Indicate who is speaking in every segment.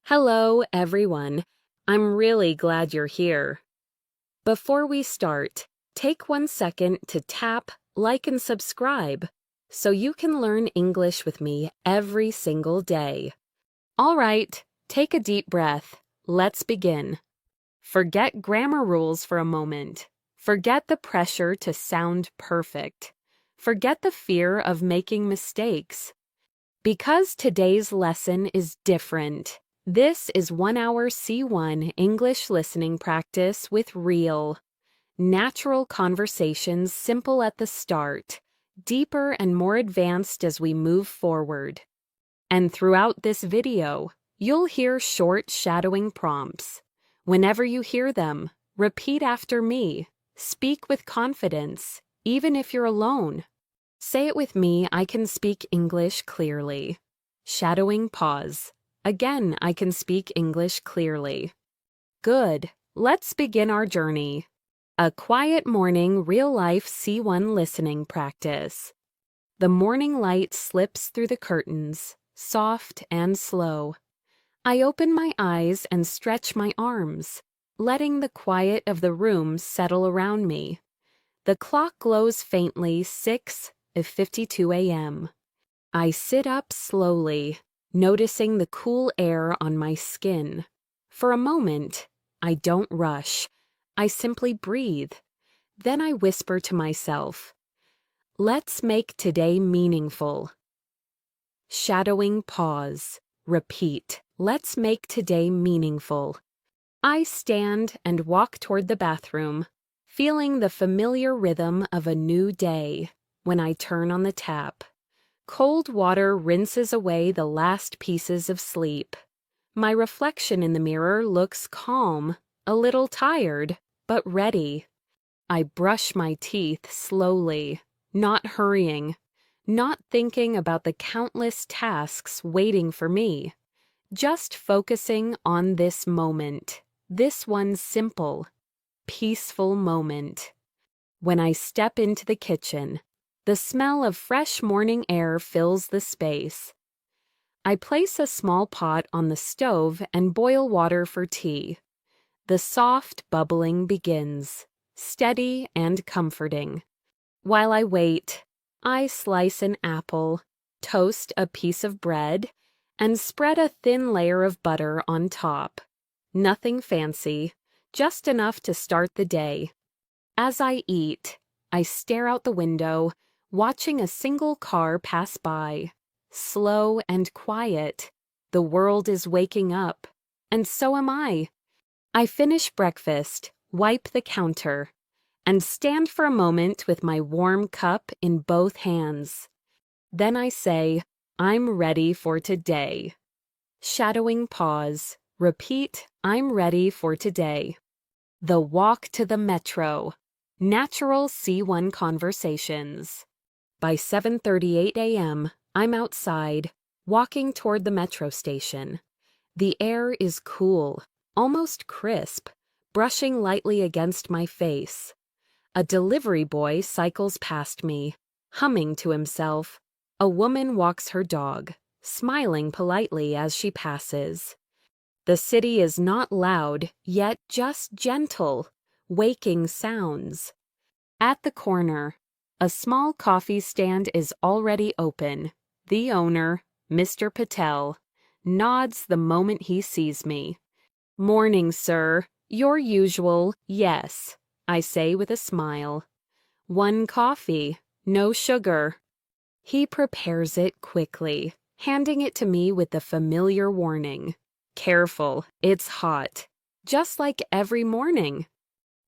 Speaker 1: Hello, everyone. I'm really glad you're here. Before we start, take 1 second to tap, like, and subscribe so you can learn English with me every single day. All right, take a deep breath. Let's begin. Forget grammar rules for a moment. Forget the pressure to sound perfect. Forget the fear of making mistakes. Because today's lesson is different. This is 1 hour C1 English listening practice with real, natural conversations, simple at the start, deeper and more advanced as we move forward. And throughout this video, you'll hear short shadowing prompts. Whenever you hear them, repeat after me. Speak with confidence, even if you're alone. Say it with me, I can speak English clearly. Shadowing pause. Again, I can speak English clearly. Good. Let's begin our journey. A quiet morning real-life C1 listening practice. The morning light slips through the curtains, soft and slow. I open my eyes and stretch my arms, letting the quiet of the room settle around me. The clock glows faintly 6:52 a.m. I sit up slowly, noticing the cool air on my skin. For a moment, I don't rush. I simply breathe. Then I whisper to myself, let's make today meaningful. Shadowing pause. Repeat. Let's make today meaningful. I stand and walk toward the bathroom, feeling the familiar rhythm of a new day. When I turn on the tap, cold water rinses away the last pieces of sleep. My reflection in the mirror looks calm, a little tired, but ready. I brush my teeth slowly, not hurrying, not thinking about the countless tasks waiting for me, just focusing on this moment, this one simple, peaceful moment. When I step into the kitchen, the smell of fresh morning air fills the space. I place a small pot on the stove and boil water for tea. The soft bubbling begins, steady and comforting. While I wait, I slice an apple, toast a piece of bread, and spread a thin layer of butter on top. Nothing fancy, just enough to start the day. As I eat, I stare out the window, watching a single car pass by. Slow and quiet. The world is waking up, and so am I. I finish breakfast, wipe the counter, and stand for a moment with my warm cup in both hands. Then I say, I'm ready for today. Shadowing pause. Repeat, I'm ready for today. The walk to the metro. Natural C1 conversations. By 7:38 a.m., I'm outside, walking toward the metro station. The air is cool, almost crisp, brushing lightly against my face. A delivery boy cycles past me, humming to himself. A woman walks her dog, smiling politely as she passes. The city is not loud, yet just gentle, waking sounds. At the corner, a small coffee stand is already open. The owner, Mr. Patel, nods the moment he sees me. Morning, sir. Your usual, yes, I say with a smile. 1 coffee, no sugar. He prepares it quickly, handing it to me with the familiar warning. Careful, it's hot. Just like every morning.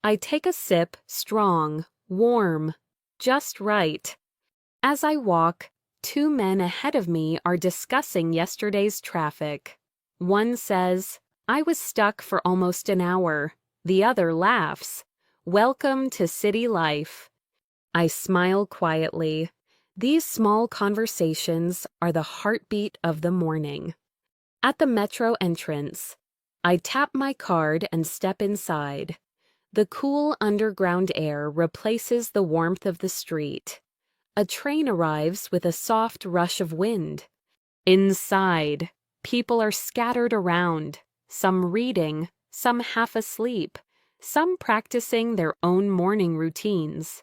Speaker 1: I take a sip, strong, warm, just right. As I walk, 2 men ahead of me are discussing yesterday's traffic. One says, I was stuck for almost an hour. The other laughs. Welcome to city life. I smile quietly. These small conversations are the heartbeat of the morning. At the metro entrance, I tap my card and step inside. The cool underground air replaces the warmth of the street. A train arrives with a soft rush of wind. Inside, People are scattered around, some reading, some half asleep, some practicing their own morning routines.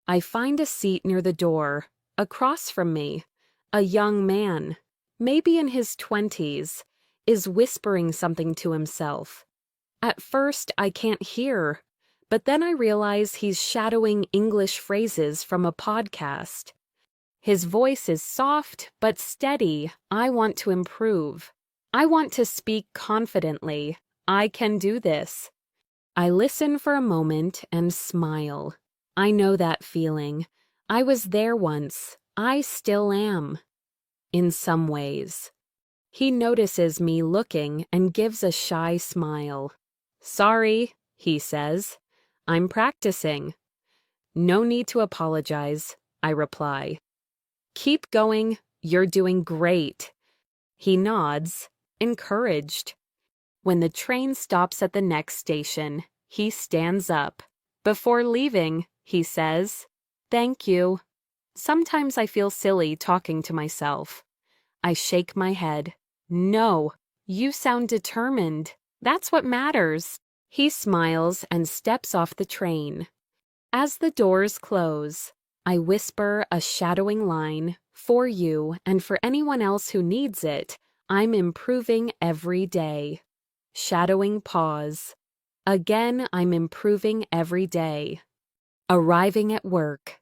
Speaker 1: I find a seat near the door. Across from me, a young man, maybe in his 20s, is whispering something to himself. At first, I can't hear, but then I realize he's shadowing English phrases from a podcast. His voice is soft but steady. I want to improve. I want to speak confidently. I can do this. I listen for a moment and smile. I know that feeling. I was there once. I still am. In some ways. He notices me looking and gives a shy smile. "Sorry," he says. "I'm practicing." "No need to apologize," I reply. "Keep going. You're doing great." He nods, encouraged. When the train stops at the next station, he stands up. Before leaving, he says, "Thank you." Sometimes I feel silly talking to myself. I shake my head. "No, you sound determined. That's what matters." He smiles and steps off the train. As the doors close, I whisper a shadowing line, "For you and for anyone else who needs it, I'm improving every day." Shadowing pause. Again, I'm improving every day. Arriving at work.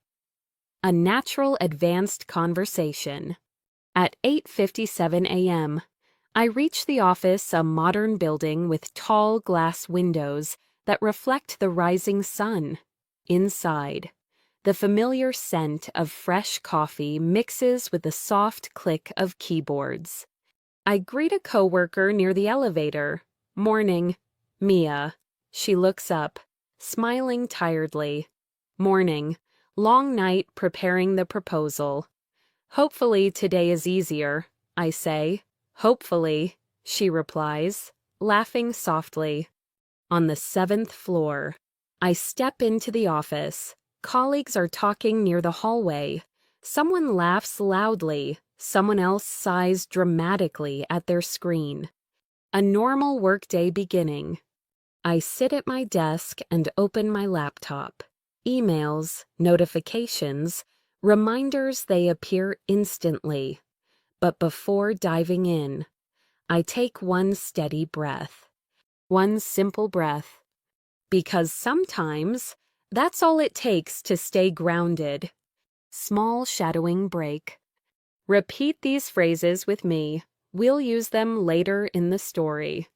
Speaker 1: A natural advanced conversation. At 8:57 a.m., I reach the office, a modern building with tall glass windows that reflect the rising sun. Inside, the familiar scent of fresh coffee mixes with the soft click of keyboards. I greet a coworker near the elevator. "Morning, Mia." She looks up, smiling tiredly. "Morning. Long night preparing the proposal." "Hopefully today is easier," I say. "Hopefully," she replies, laughing softly. On the 7th floor, I step into the office. Colleagues are talking near the hallway. Someone laughs loudly. Someone else sighs dramatically at their screen. A normal workday beginning. I sit at my desk and open my laptop. Emails, notifications, reminders, they appear instantly. But before diving in, I take one steady breath. One simple breath. Because sometimes that's all it takes to stay grounded. Small shadowing break. Repeat these phrases with me. We'll use them later in the story.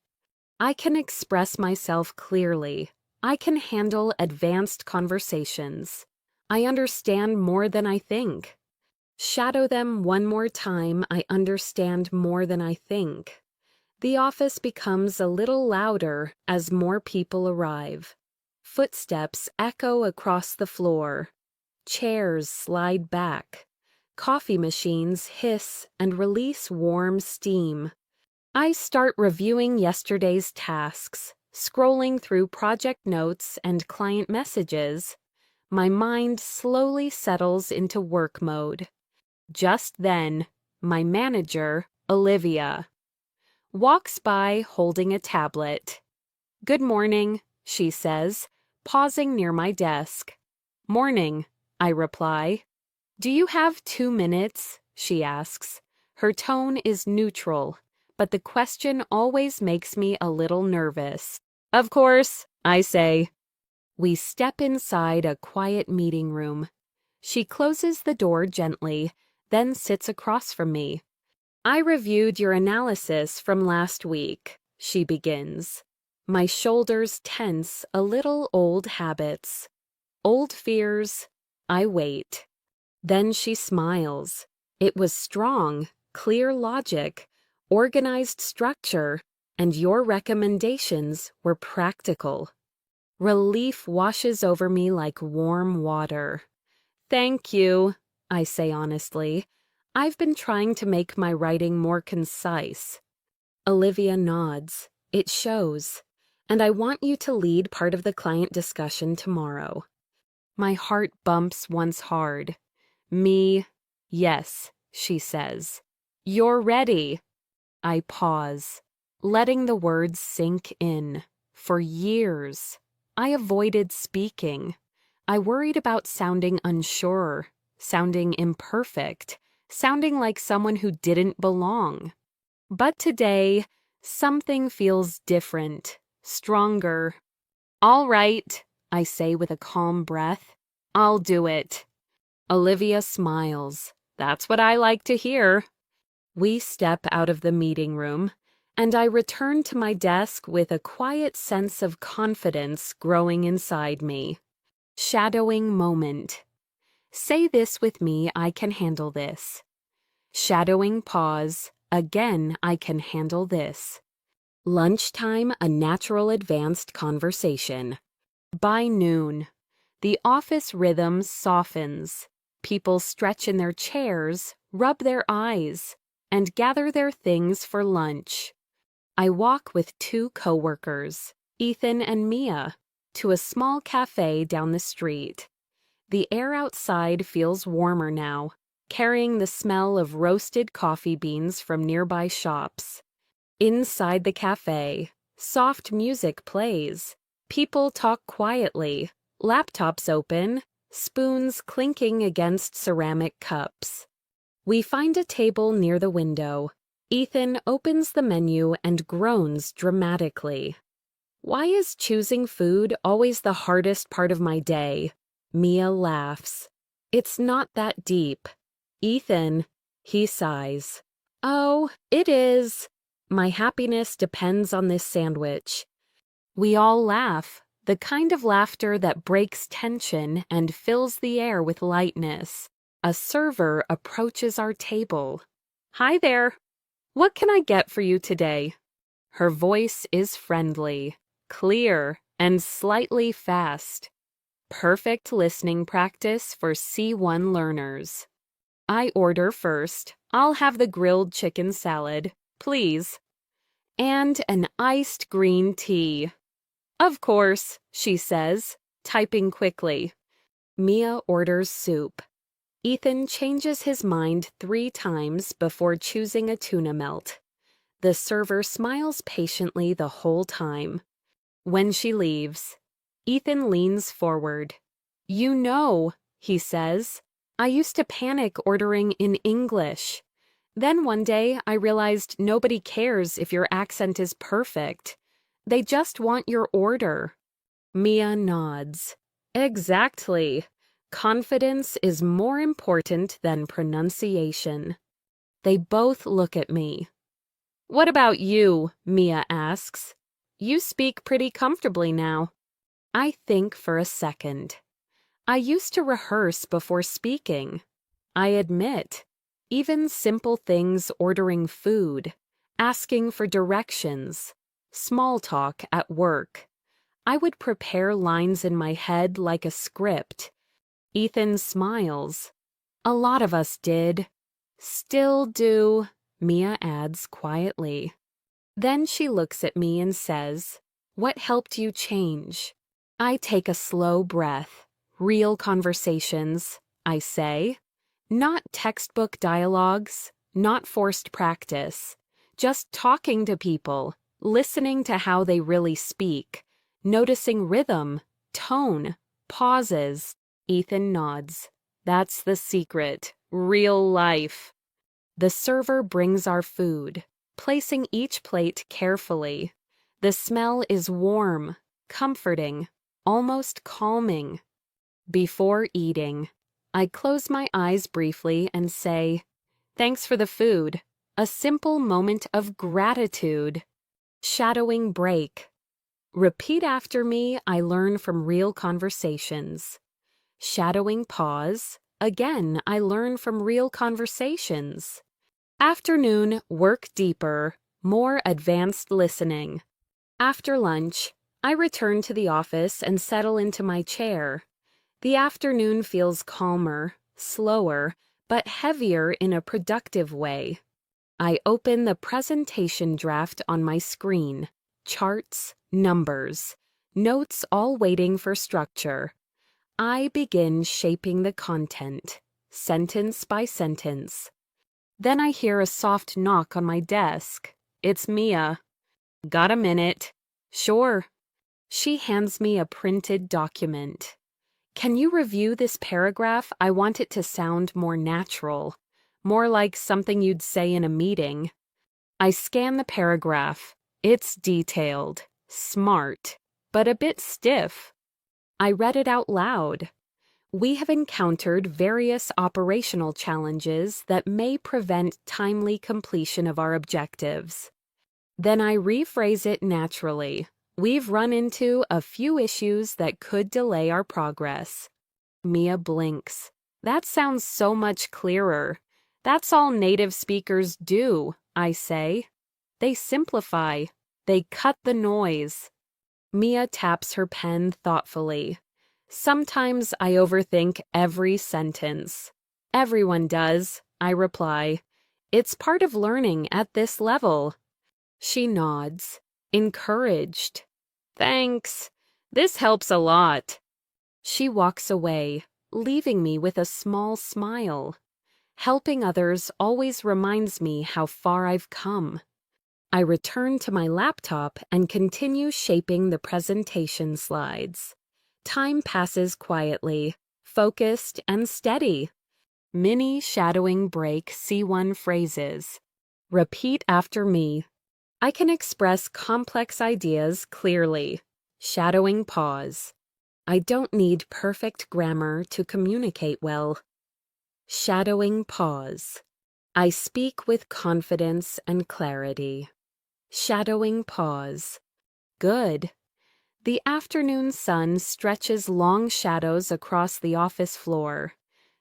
Speaker 1: I can express myself clearly. I can handle advanced conversations. I understand more than I think. Shadow them one more time. I understand more than I think. The office becomes a little louder as more people arrive. Footsteps echo across the floor. Chairs slide back. Coffee machines hiss and release warm steam. I start reviewing yesterday's tasks, scrolling through project notes and client messages. My mind slowly settles into work mode. Just then, my manager, Olivia, walks by holding a tablet. "Good morning," she says, pausing near my desk. "Morning," I reply. "Do you have 2 minutes?" she asks. Her tone is neutral, but the question always makes me a little nervous. "Of course," I say. We step inside a quiet meeting room. She closes the door gently, then sits across from me. "I reviewed your analysis from last week," she begins. My shoulders tense, a little old habits. Old fears. I wait. Then she smiles. It was strong, clear logic, organized structure, and your recommendations were practical. Relief washes over me like warm water. "Thank you," I say honestly. "I've been trying to make my writing more concise." Olivia nods. "It shows. And I want you to lead part of the client discussion tomorrow." My heart bumps once hard. "Me? Yes," she says. "You're ready." I pause, letting the words sink in. For years, I avoided speaking. I worried about sounding unsure, sounding imperfect, sounding like someone who didn't belong. But today, something feels different, stronger. All right, I say with a calm breath. I'll do it. Olivia smiles. That's what I like to hear. We step out of the meeting room, and I return to my desk with a quiet sense of confidence growing inside me. Shadowing moment. Say this with me, I can handle this. Shadowing pause. Again, I can handle this. Lunchtime, a natural advanced conversation. By noon, the office rhythm softens. People stretch in their chairs, rub their eyes, and gather their things for lunch. I walk with two coworkers, Ethan and Mia, to a small cafe down the street. The air outside feels warmer now, carrying the smell of roasted coffee beans from nearby shops. Inside the cafe, soft music plays. People talk quietly, laptops open, spoons clinking against ceramic cups. We find a table near the window. Ethan opens the menu and groans dramatically. Why is choosing food always the hardest part of my day? Mia laughs. It's not that deep. Ethan, he sighs. Oh, it is. My happiness depends on this sandwich. We all laugh, the kind of laughter that breaks tension and fills the air with lightness. A server approaches our table. Hi there. What can I get for you today? Her voice is friendly, clear, and slightly fast. Perfect listening practice for C1 learners. I order first. I'll have the grilled chicken salad, please. And an iced green tea. Of course, she says, typing quickly. Mia orders soup. Ethan changes his mind 3 times before choosing a tuna melt. The server smiles patiently the whole time. When she leaves, Ethan leans forward. You know, he says, I used to panic ordering in English. Then one day I realized nobody cares if your accent is perfect. They just want your order. Mia nods. Exactly. Confidence is more important than pronunciation. They both look at me. What about you? Mia asks. You speak pretty comfortably now. I think for a second. I used to rehearse before speaking. I admit, even simple things ordering food, asking for directions, small talk at work. I would prepare lines in my head like a script. Ethan smiles. A lot of us did. Still do, Mia adds quietly. Then she looks at me and says, What helped you change? I take a slow breath. Real conversations, I say. Not textbook dialogues, not forced practice. Just talking to people, listening to how they really speak, noticing rhythm, tone, pauses. Ethan nods. That's the secret. Real life. The server brings our food, placing each plate carefully. The smell is warm, comforting, almost calming. Before eating, I close my eyes briefly and say, Thanks for the food. A simple moment of gratitude. Shadowing break. Repeat after me, I learn from real conversations. Shadowing pause. Again, I learn from real conversations. Afternoon, work deeper, more advanced listening. After lunch, I return to the office and settle into my chair. The afternoon feels calmer, slower, but heavier in a productive way. I open the presentation draft on my screen. Charts, numbers, notes all waiting for structure. I begin shaping the content, sentence by sentence. Then I hear a soft knock on my desk. It's Mia. Got a minute? Sure. She hands me a printed document. Can you review this paragraph? I want it to sound more natural, more like something you'd say in a meeting. I scan the paragraph. It's detailed, smart, but a bit stiff. I read it out loud. We have encountered various operational challenges that may prevent timely completion of our objectives. Then I rephrase it naturally. We've run into a few issues that could delay our progress. Mia blinks. That sounds so much clearer. That's all native speakers do, I say. They simplify. They cut the noise. Mia taps her pen thoughtfully. Sometimes I overthink every sentence. Everyone does, I reply. It's part of learning at this level. She nods, encouraged. Thanks. This helps a lot. She walks away, leaving me with a small smile. Helping others always reminds me how far I've come. I return to my laptop and continue shaping the presentation slides. Time passes quietly, focused and steady. Mini shadowing break C1 phrases. Repeat after me. I can express complex ideas clearly. Shadowing pause. I don't need perfect grammar to communicate well. Shadowing pause. I speak with confidence and clarity. Shadowing pause. Good. The afternoon sun stretches long shadows across the office floor.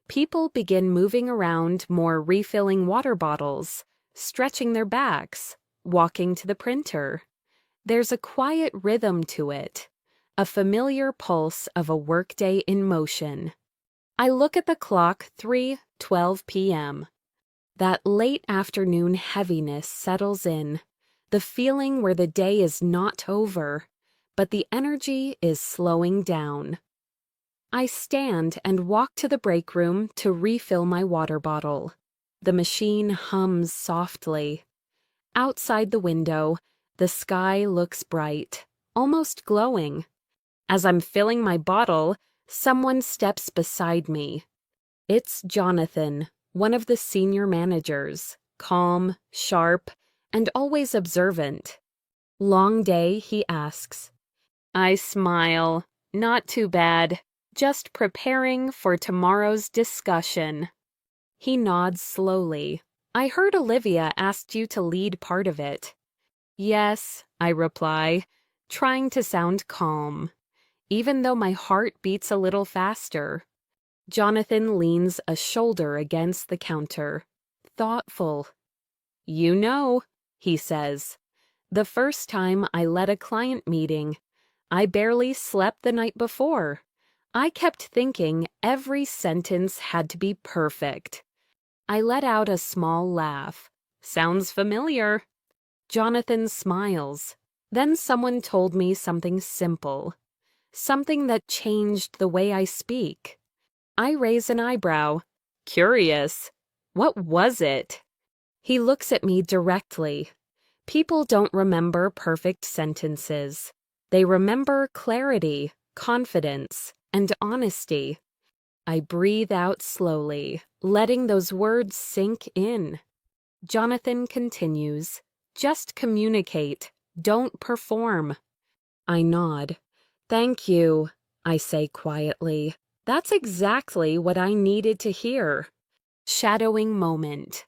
Speaker 1: People begin moving around, more refilling water bottles, stretching their backs, walking to the printer. There's a quiet rhythm to it, a familiar pulse of a workday in motion. I look at the clock, 3:12 p.m. That late afternoon heaviness settles in, the feeling where the day is not over, but the energy is slowing down. I stand and walk to the break room to refill my water bottle. The machine hums softly. Outside the window, the sky looks bright, almost glowing. As I'm filling my bottle, someone steps beside me. It's Jonathan, one of the senior managers, calm, sharp, and always observant. Long day, he asks. I smile. Not too bad. Just preparing for tomorrow's discussion. He nods slowly. I heard Olivia asked you to lead part of it. Yes, I reply, trying to sound calm, even though my heart beats a little faster. Jonathan leans a shoulder against the counter, thoughtful. You know, he says, the first time I led a client meeting, I barely slept the night before. I kept thinking every sentence had to be perfect. I let out a small laugh. Sounds familiar. Jonathan smiles. Then someone told me something simple, something that changed the way I speak. I raise an eyebrow. Curious. What was it? He looks at me directly. People don't remember perfect sentences. They remember clarity, confidence, and honesty. I breathe out slowly, letting those words sink in. Jonathan continues, just communicate, don't perform. I nod. Thank you, I say quietly. That's exactly what I needed to hear. Shadowing moment.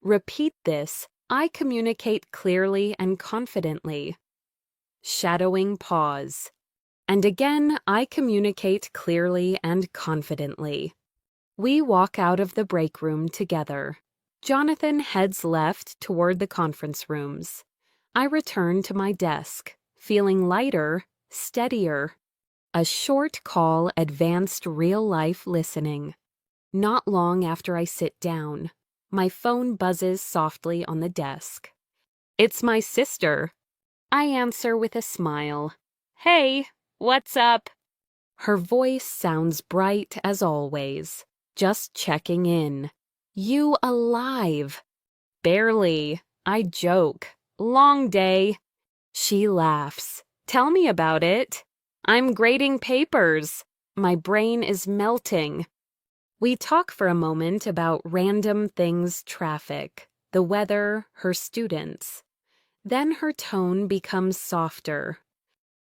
Speaker 1: Repeat this. I communicate clearly and confidently. Shadowing pause. And again, I communicate clearly and confidently. We walk out of the break room together. Jonathan heads left toward the conference rooms. I return to my desk, feeling lighter, steadier. A short call advanced real-life listening. Not long after I sit down, my phone buzzes softly on the desk. It's my sister. I answer with a smile. Hey, what's up? Her voice sounds bright as always. Just checking in. You alive? Barely. I joke. Long day. She laughs. Tell me about it. I'm grading papers. My brain is melting. We talk for a moment about random things: traffic, the weather, her students. Then her tone becomes softer.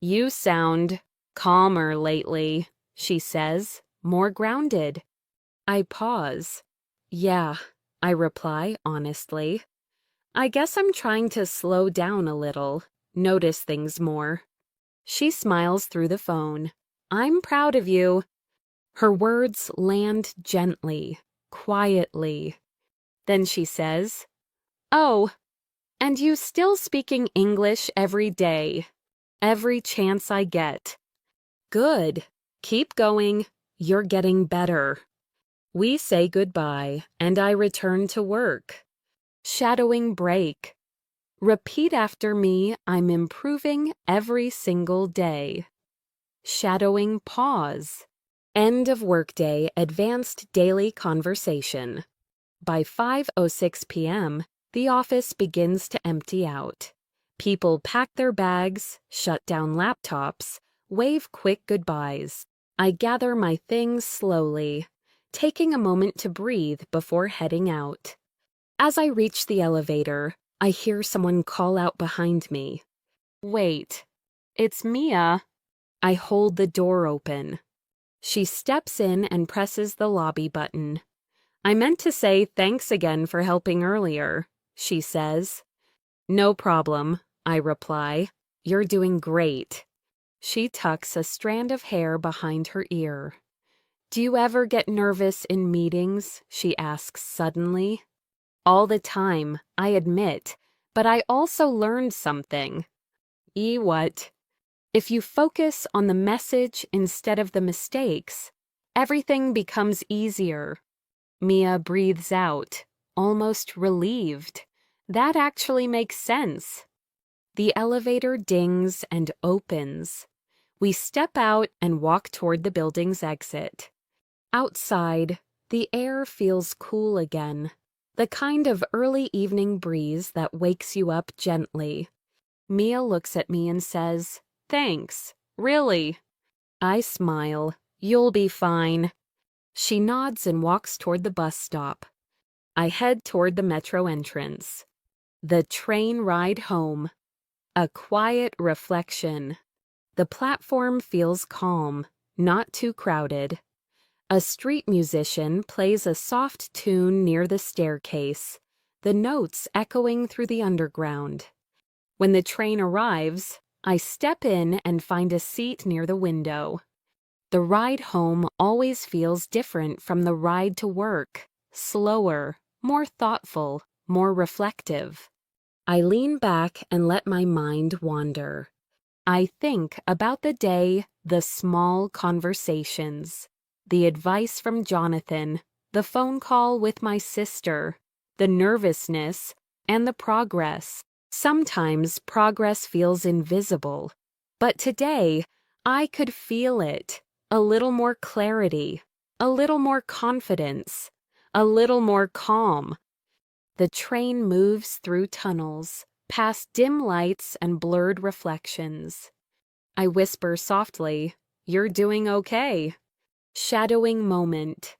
Speaker 1: You sound calmer lately, she says, more grounded. I pause. Yeah, I reply honestly. I guess I'm trying to slow down a little, notice things more. She smiles through the phone. I'm proud of you. Her words land gently, quietly. Then she says, Oh, and you still speaking English every day, every chance I get. Good. Keep going. You're getting better. We say goodbye, and I return to work. Shadowing break. Repeat after me, I'm improving every single day. Shadowing pause. End of workday, advanced daily conversation. By 5:06 p.m., the office begins to empty out. People pack their bags, shut down laptops, wave quick goodbyes. I gather my things slowly, taking a moment to breathe before heading out. As I reach the elevator, I hear someone call out behind me. Wait, it's Mia. I hold the door open. She steps in and presses the lobby button. I meant to say thanks again for helping earlier, she says. No problem, I reply. You're doing great. She tucks a strand of hair behind her ear. Do you ever get nervous in meetings? She asks suddenly. All the time, I admit, but I also learned something. What? If you focus on the message instead of the mistakes, everything becomes easier. Mia breathes out, almost relieved. That actually makes sense. The elevator dings and opens. We step out and walk toward the building's exit. Outside, the air feels cool again, the kind of early evening breeze that wakes you up gently. Mia looks at me and says, Thanks, really. I smile. You'll be fine. She nods and walks toward the bus stop. I head toward the metro entrance. The train ride home. A quiet reflection. The platform feels calm, not too crowded. A street musician plays a soft tune near the staircase, the notes echoing through the underground. When the train arrives, I step in and find a seat near the window. The ride home always feels different from the ride to work, slower, more thoughtful, more reflective. I lean back and let my mind wander. I think about the day, the small conversations, the advice from Jonathan, the phone call with my sister, the nervousness, and the progress. Sometimes progress feels invisible, but today I could feel it. A little more clarity, a little more confidence, a little more calm. The train moves through tunnels, past dim lights and blurred reflections. I whisper softly, You're doing okay. Shadowing moment.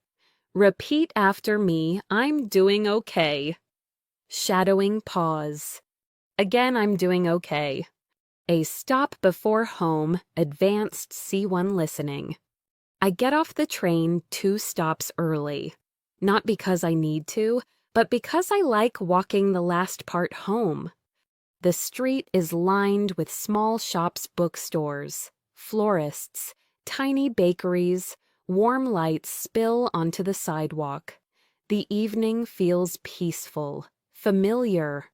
Speaker 1: Repeat after me, I'm doing okay. Shadowing pause. Again, I'm doing okay. A stop before home, advanced C1 listening. I get off the train 2 stops early. Not because I need to, but because I like walking the last part home. The street is lined with small shops, bookstores, florists, tiny bakeries. Warm lights spill onto the sidewalk. The evening feels peaceful, familiar.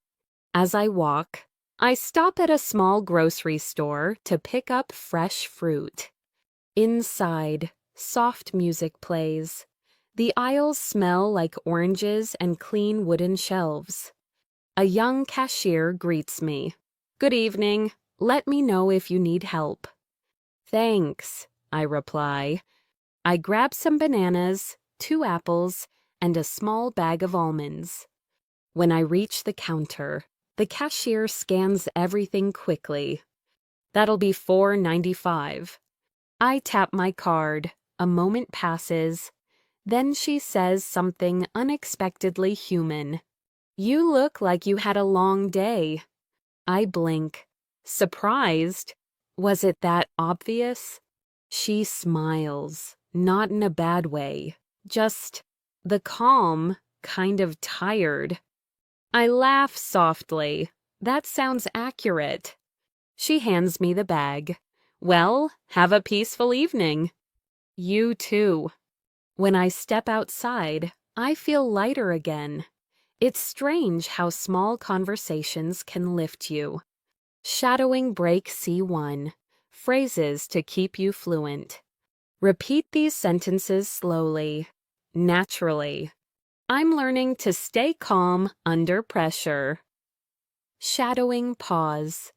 Speaker 1: As I walk, I stop at a small grocery store to pick up fresh fruit. Inside, soft music plays. The aisles smell like oranges and clean wooden shelves. A young cashier greets me. Good evening. Let me know if you need help. Thanks, I reply. I grab some bananas, 2 apples, and a small bag of almonds. When I reach the counter, the cashier scans everything quickly. "That'll be $4.95. I tap my card. A moment passes. Then she says something unexpectedly human. "You look like you had a long day." I blink. Surprised? Was it that obvious? She smiles, not in a bad way, just the calm, kind of tired. I laugh softly. That sounds accurate. She hands me the bag. "Well, have a peaceful evening." "You too." When I step outside, I feel lighter again. It's strange how small conversations can lift you. Shadowing break C1. Phrases to keep you fluent. Repeat these sentences slowly, naturally. I'm learning to stay calm under pressure. Shadowing pause.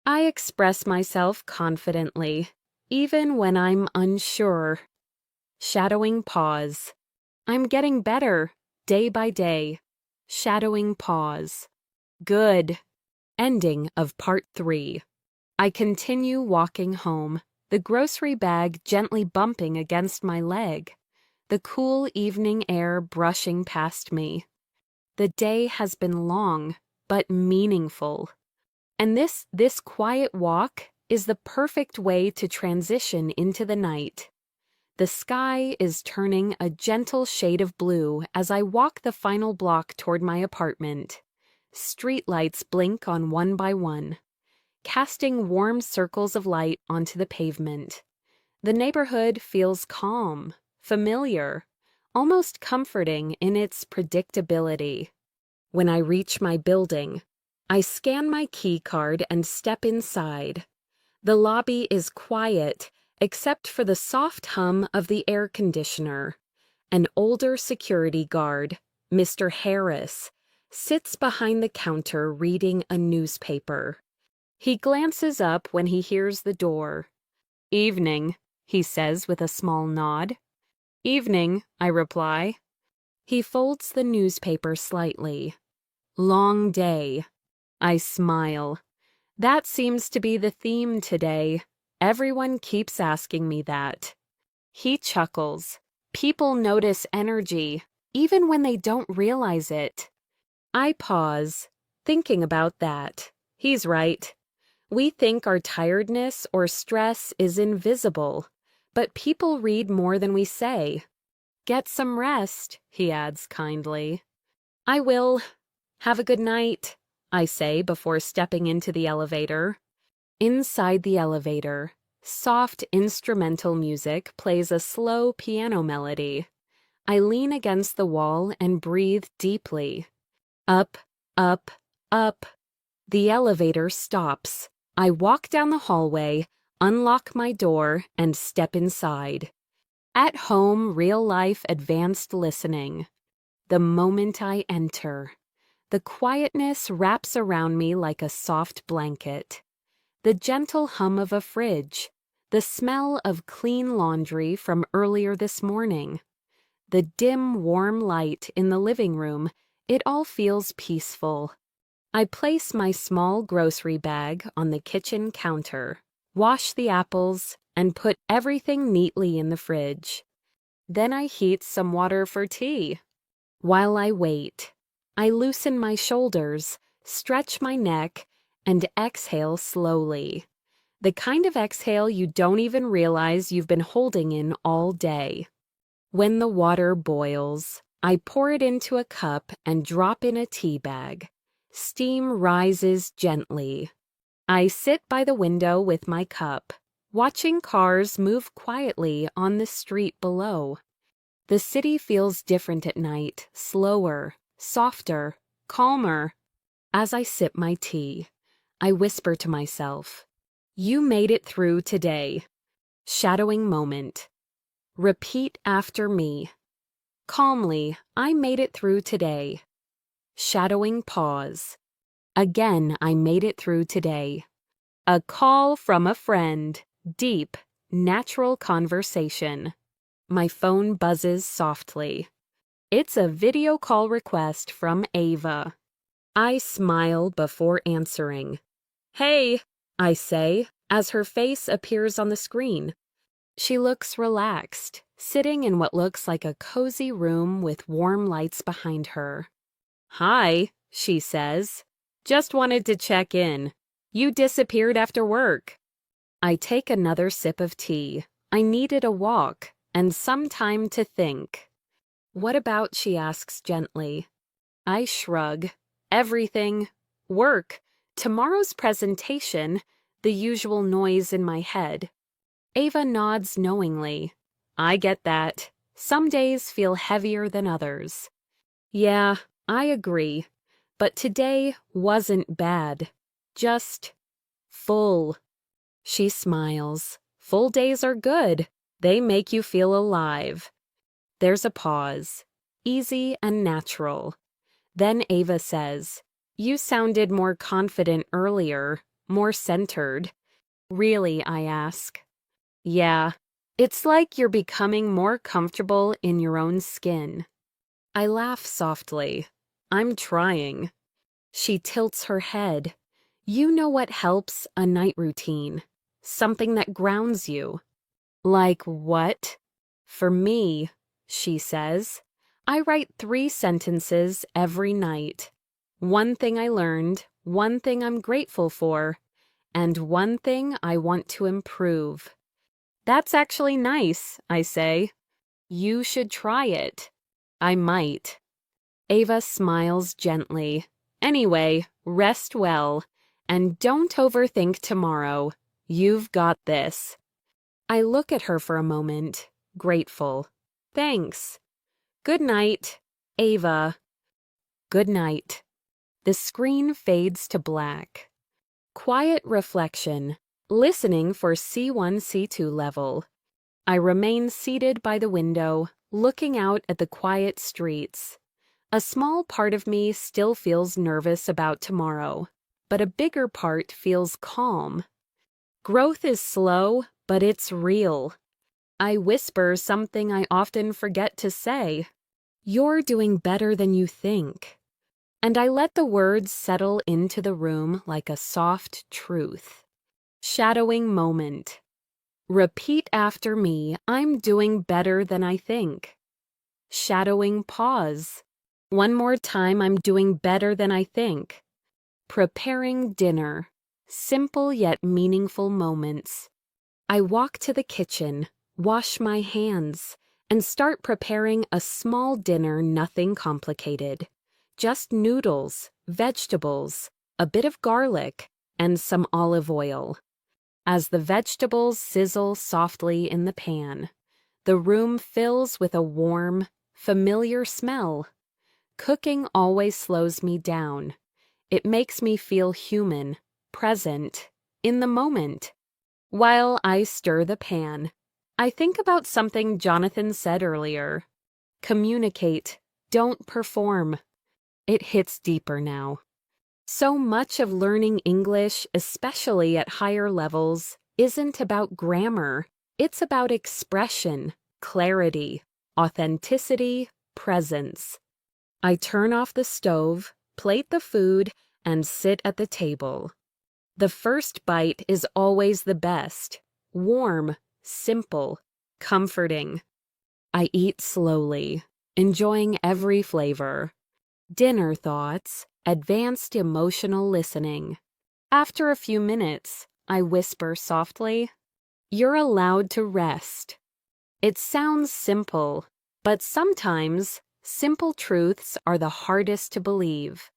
Speaker 1: I express myself confidently, even when I'm unsure. Shadowing pause. I'm getting better, day by day. Shadowing pause. Good. Ending of part 3. I continue walking home, the grocery bag gently bumping against my leg, the cool evening air brushing past me. The day has been long, but meaningful. And this quiet walk is the perfect way to transition into the night. The sky is turning a gentle shade of blue as I walk the final block toward my apartment. Streetlights blink on one by one, casting warm circles of light onto the pavement. The neighborhood feels calm, familiar, almost comforting in its predictability. When I reach my building, I scan my key card and step inside. The lobby is quiet, except for the soft hum of the air conditioner. An older security guard, Mr. Harris, sits behind the counter reading a newspaper. He glances up when he hears the door. "Evening," he says with a small nod. "Evening," I reply. He folds the newspaper slightly. "Long day." I smile. That seems to be the theme today. Everyone keeps asking me that. He chuckles. People notice energy, even when they don't realize it. I pause, thinking about that. He's right. We think our tiredness or stress is invisible, but people read more than we say. "Get some rest," he adds kindly. "I will. Have a good night," I say before stepping into the elevator. Inside the elevator, soft instrumental music plays a slow piano melody. I lean against the wall and breathe deeply. Up, up, up. The elevator stops. I walk down the hallway, unlock my door, and step inside. At home, real-life advanced listening. The moment I enter, the quietness wraps around me like a soft blanket. The gentle hum of a fridge, the smell of clean laundry from earlier this morning, the dim, warm light in the living room, it all feels peaceful. I place my small grocery bag on the kitchen counter, wash the apples, and put everything neatly in the fridge. Then I heat some water for tea. While I wait, I loosen my shoulders, stretch my neck, and exhale slowly. The kind of exhale you don't even realize you've been holding in all day. When the water boils, I pour it into a cup and drop in a tea bag. Steam rises gently. I sit by the window with my cup, watching cars move quietly on the street below. The city feels different at night, slower, softer, calmer. As I sip my tea, I whisper to myself, "You made it through today." Shadowing moment. Repeat after me. Calmly, I made it through today. Shadowing pause. Again, I made it through today. A call from a friend. Deep, natural conversation. My phone buzzes softly. It's a video call request from Ava. I smile before answering. Hey, I say, as her face appears on the screen. She looks relaxed, sitting in what looks like a cozy room with warm lights behind her. Hi, she says. Just wanted to check in. You disappeared after work. I take another sip of tea. I needed a walk and some time to think. What about, she asks gently. I shrug. Everything. Work. Tomorrow's presentation. The usual noise in my head. Ava nods knowingly. I get that. Some days feel heavier than others. Yeah, I agree. But today wasn't bad. Just full. She smiles. Full days are good. They make you feel alive. There's a pause. Easy and natural. Then Ava says, You sounded more confident earlier, more centered. Really, I ask. Yeah, it's like you're becoming more comfortable in your own skin. I laugh softly. I'm trying. She tilts her head. You know what helps? A night routine. Something that grounds you. Like what? For me, she says, I write 3 sentences every night. One thing I learned, one thing I'm grateful for, and one thing I want to improve. That's actually nice, I say. You should try it. I might. Ava smiles gently. Anyway, rest well, and don't overthink tomorrow. You've got this. I look at her for a moment, grateful. Thanks. Good night, Ava. Good night. The screen fades to black. Quiet reflection, listening for C1, C2 level. I remain seated by the window, looking out at the quiet streets. A small part of me still feels nervous about tomorrow, but a bigger part feels calm. Growth is slow, but it's real. I whisper something I often forget to say. You're doing better than you think. And I let the words settle into the room like a soft truth. Shadowing moment. Repeat after me, I'm doing better than I think. Shadowing pause. One more time, I'm doing better than I think. Preparing dinner. Simple yet meaningful moments. I walk to the kitchen, wash my hands, and start preparing a small dinner, nothing complicated. Just noodles, vegetables, a bit of garlic, and some olive oil. As the vegetables sizzle softly in the pan, the room fills with a warm, familiar smell. Cooking always slows me down. It makes me feel human, present, in the moment. While I stir the pan, I think about something Jonathan said earlier. Communicate, don't perform. It hits deeper now. So much of learning English, especially at higher levels, isn't about grammar. It's about expression, clarity, authenticity, presence. I turn off the stove, plate the food, and sit at the table. The first bite is always the best. Warm, simple, comforting. I eat slowly, enjoying every flavor. Dinner thoughts, advanced emotional listening. After a few minutes, I whisper softly, You're allowed to rest. It sounds simple, but sometimes simple truths are the hardest to believe.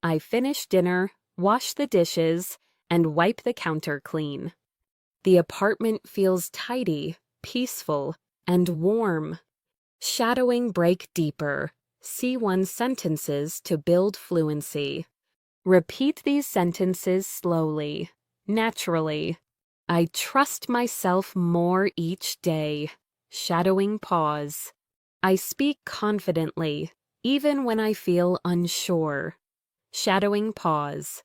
Speaker 1: I finish dinner, wash the dishes, and wipe the counter clean. The apartment feels tidy, peaceful, and warm. Shadowing break deeper. C1 sentences to build fluency. Repeat these sentences slowly, naturally. I trust myself more each day. Shadowing pause. I speak confidently, even when I feel unsure. Shadowing pause.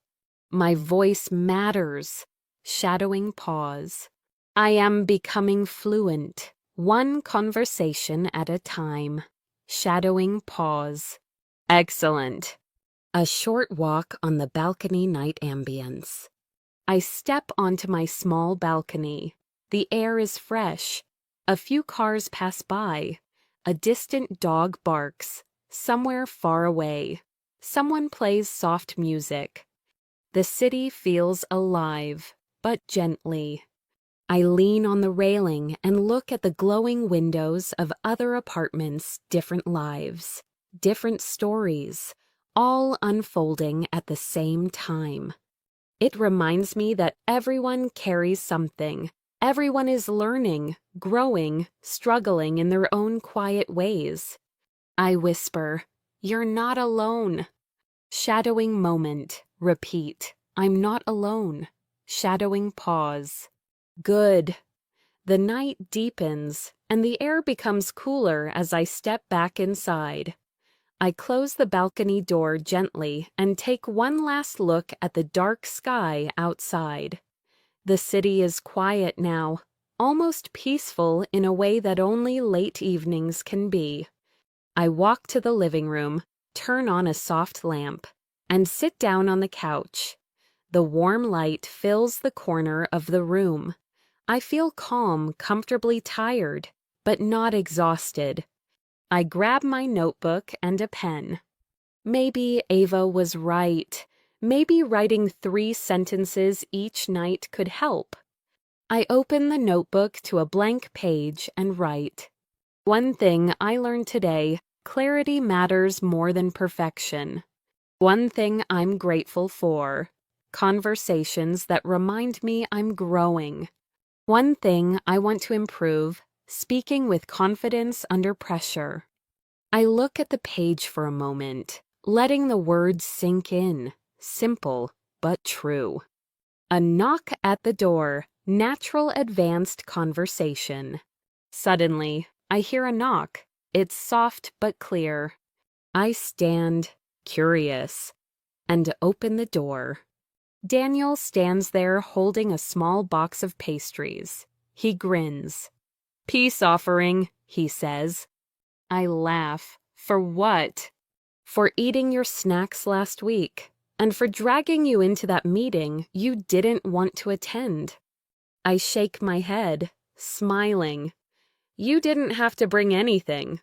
Speaker 1: My voice matters. Shadowing pause. I am becoming fluent, one conversation at a time. Shadowing pause. Excellent. A short walk on the balcony night ambience. I step onto my small balcony. The air is fresh. A few cars pass by. A distant dog barks. Somewhere far away. Someone plays soft music. The city feels alive, but gently. I lean on the railing and look at the glowing windows of other apartments, different lives, different stories, all unfolding at the same time. It reminds me that everyone carries something. Everyone is learning, growing, struggling in their own quiet ways. I whisper, "You're not alone." Shadowing moment. Repeat. I'm not alone. Shadowing pause. Good. The night deepens, and the air becomes cooler as I step back inside. I close the balcony door gently and take one last look at the dark sky outside. The city is quiet now, almost peaceful in a way that only late evenings can be. I walk to the living room, turn on a soft lamp, and sit down on the couch. The warm light fills the corner of the room. I feel calm, comfortably tired, but not exhausted. I grab my notebook and a pen. Maybe Ava was right. Maybe writing 3 sentences each night could help. I open the notebook to a blank page and write. One thing I learned today: clarity matters more than perfection. One thing I'm grateful for: conversations that remind me I'm growing. One thing I want to improve: speaking with confidence under pressure. I look at the page for a moment, letting the words sink in. Simple, but true. A knock at the door. Natural advanced conversation. Suddenly, I hear a knock. It's soft but clear. I stand, curious, and open the door. Daniel stands there holding a small box of pastries. He grins. "Peace offering," he says. I laugh. For what? For eating your snacks last week, and for dragging you into that meeting you didn't want to attend. I shake my head, smiling. "You didn't have to bring anything."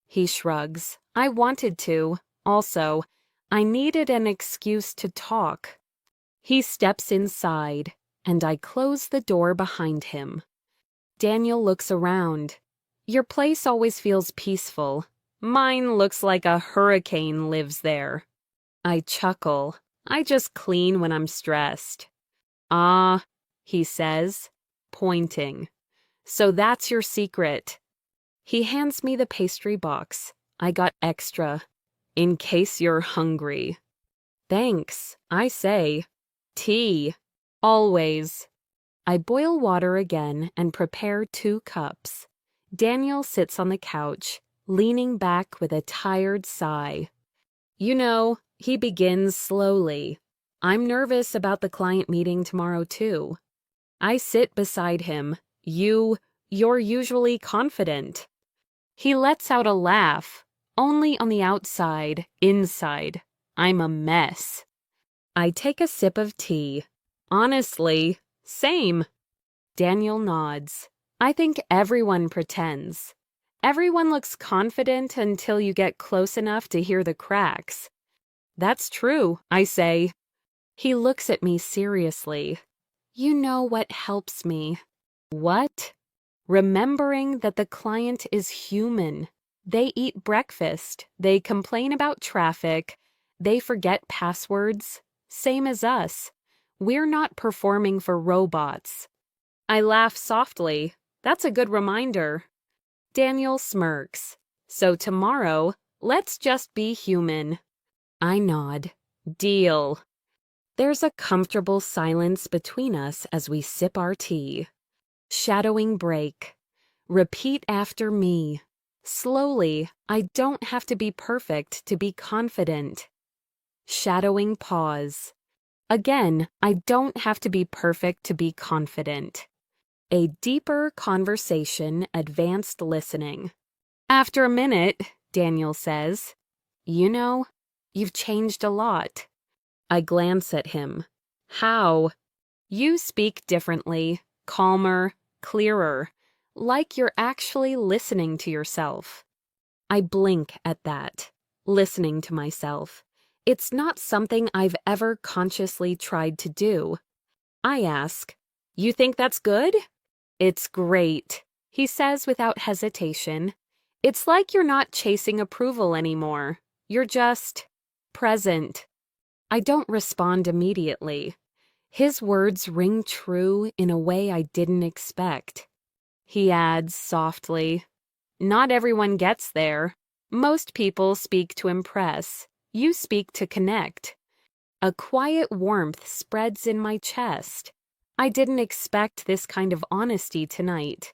Speaker 1: He shrugs. "I wanted to. Also, I needed an excuse to talk." He steps inside, and I close the door behind him. Daniel looks around. "Your place always feels peaceful. Mine looks like a hurricane lives there." I chuckle. "I just clean when I'm stressed." "Ah," he says, pointing. "So that's your secret." He hands me the pastry box. I got extra, in case you're hungry. "Thanks," I say. "Tea. Always." I boil water again and prepare 2 cups. Daniel sits on the couch, leaning back with a tired sigh. "You know," he begins slowly, "I'm nervous about the client meeting tomorrow too." I sit beside him. You're usually confident." He lets out a laugh. "Only on the outside. Inside, I'm a mess." I take a sip of tea. "Honestly, same." Daniel nods. "I think everyone pretends. Everyone looks confident until you get close enough to hear the cracks." "That's true," I say. He looks at me seriously. "You know what helps me?" "What?" "Remembering that the client is human. They eat breakfast. They complain about traffic. They forget passwords. Same as us. We're not performing for robots." I laugh softly. "That's a good reminder." Daniel smirks. "So tomorrow, let's just be human." I nod. "Deal." There's a comfortable silence between us as we sip our tea. Shadowing break. Repeat after me. Slowly, I don't have to be perfect to be confident. Shadowing pause. Again, I don't have to be perfect to be confident. A deeper conversation, advanced listening. After a minute, Daniel says. You know, you've changed a lot. I glance at him. How? You speak differently, calmer, clearer, like you're actually listening to yourself. I blink at that, listening to myself. It's not something I've ever consciously tried to do. I ask, you think that's good? It's great, he says without hesitation. It's like you're not chasing approval anymore. You're just present. I don't respond immediately. His words ring true in a way I didn't expect. He adds softly, not everyone gets there. Most people speak to impress. You speak to connect. A quiet warmth spreads in my chest. I didn't expect this kind of honesty tonight.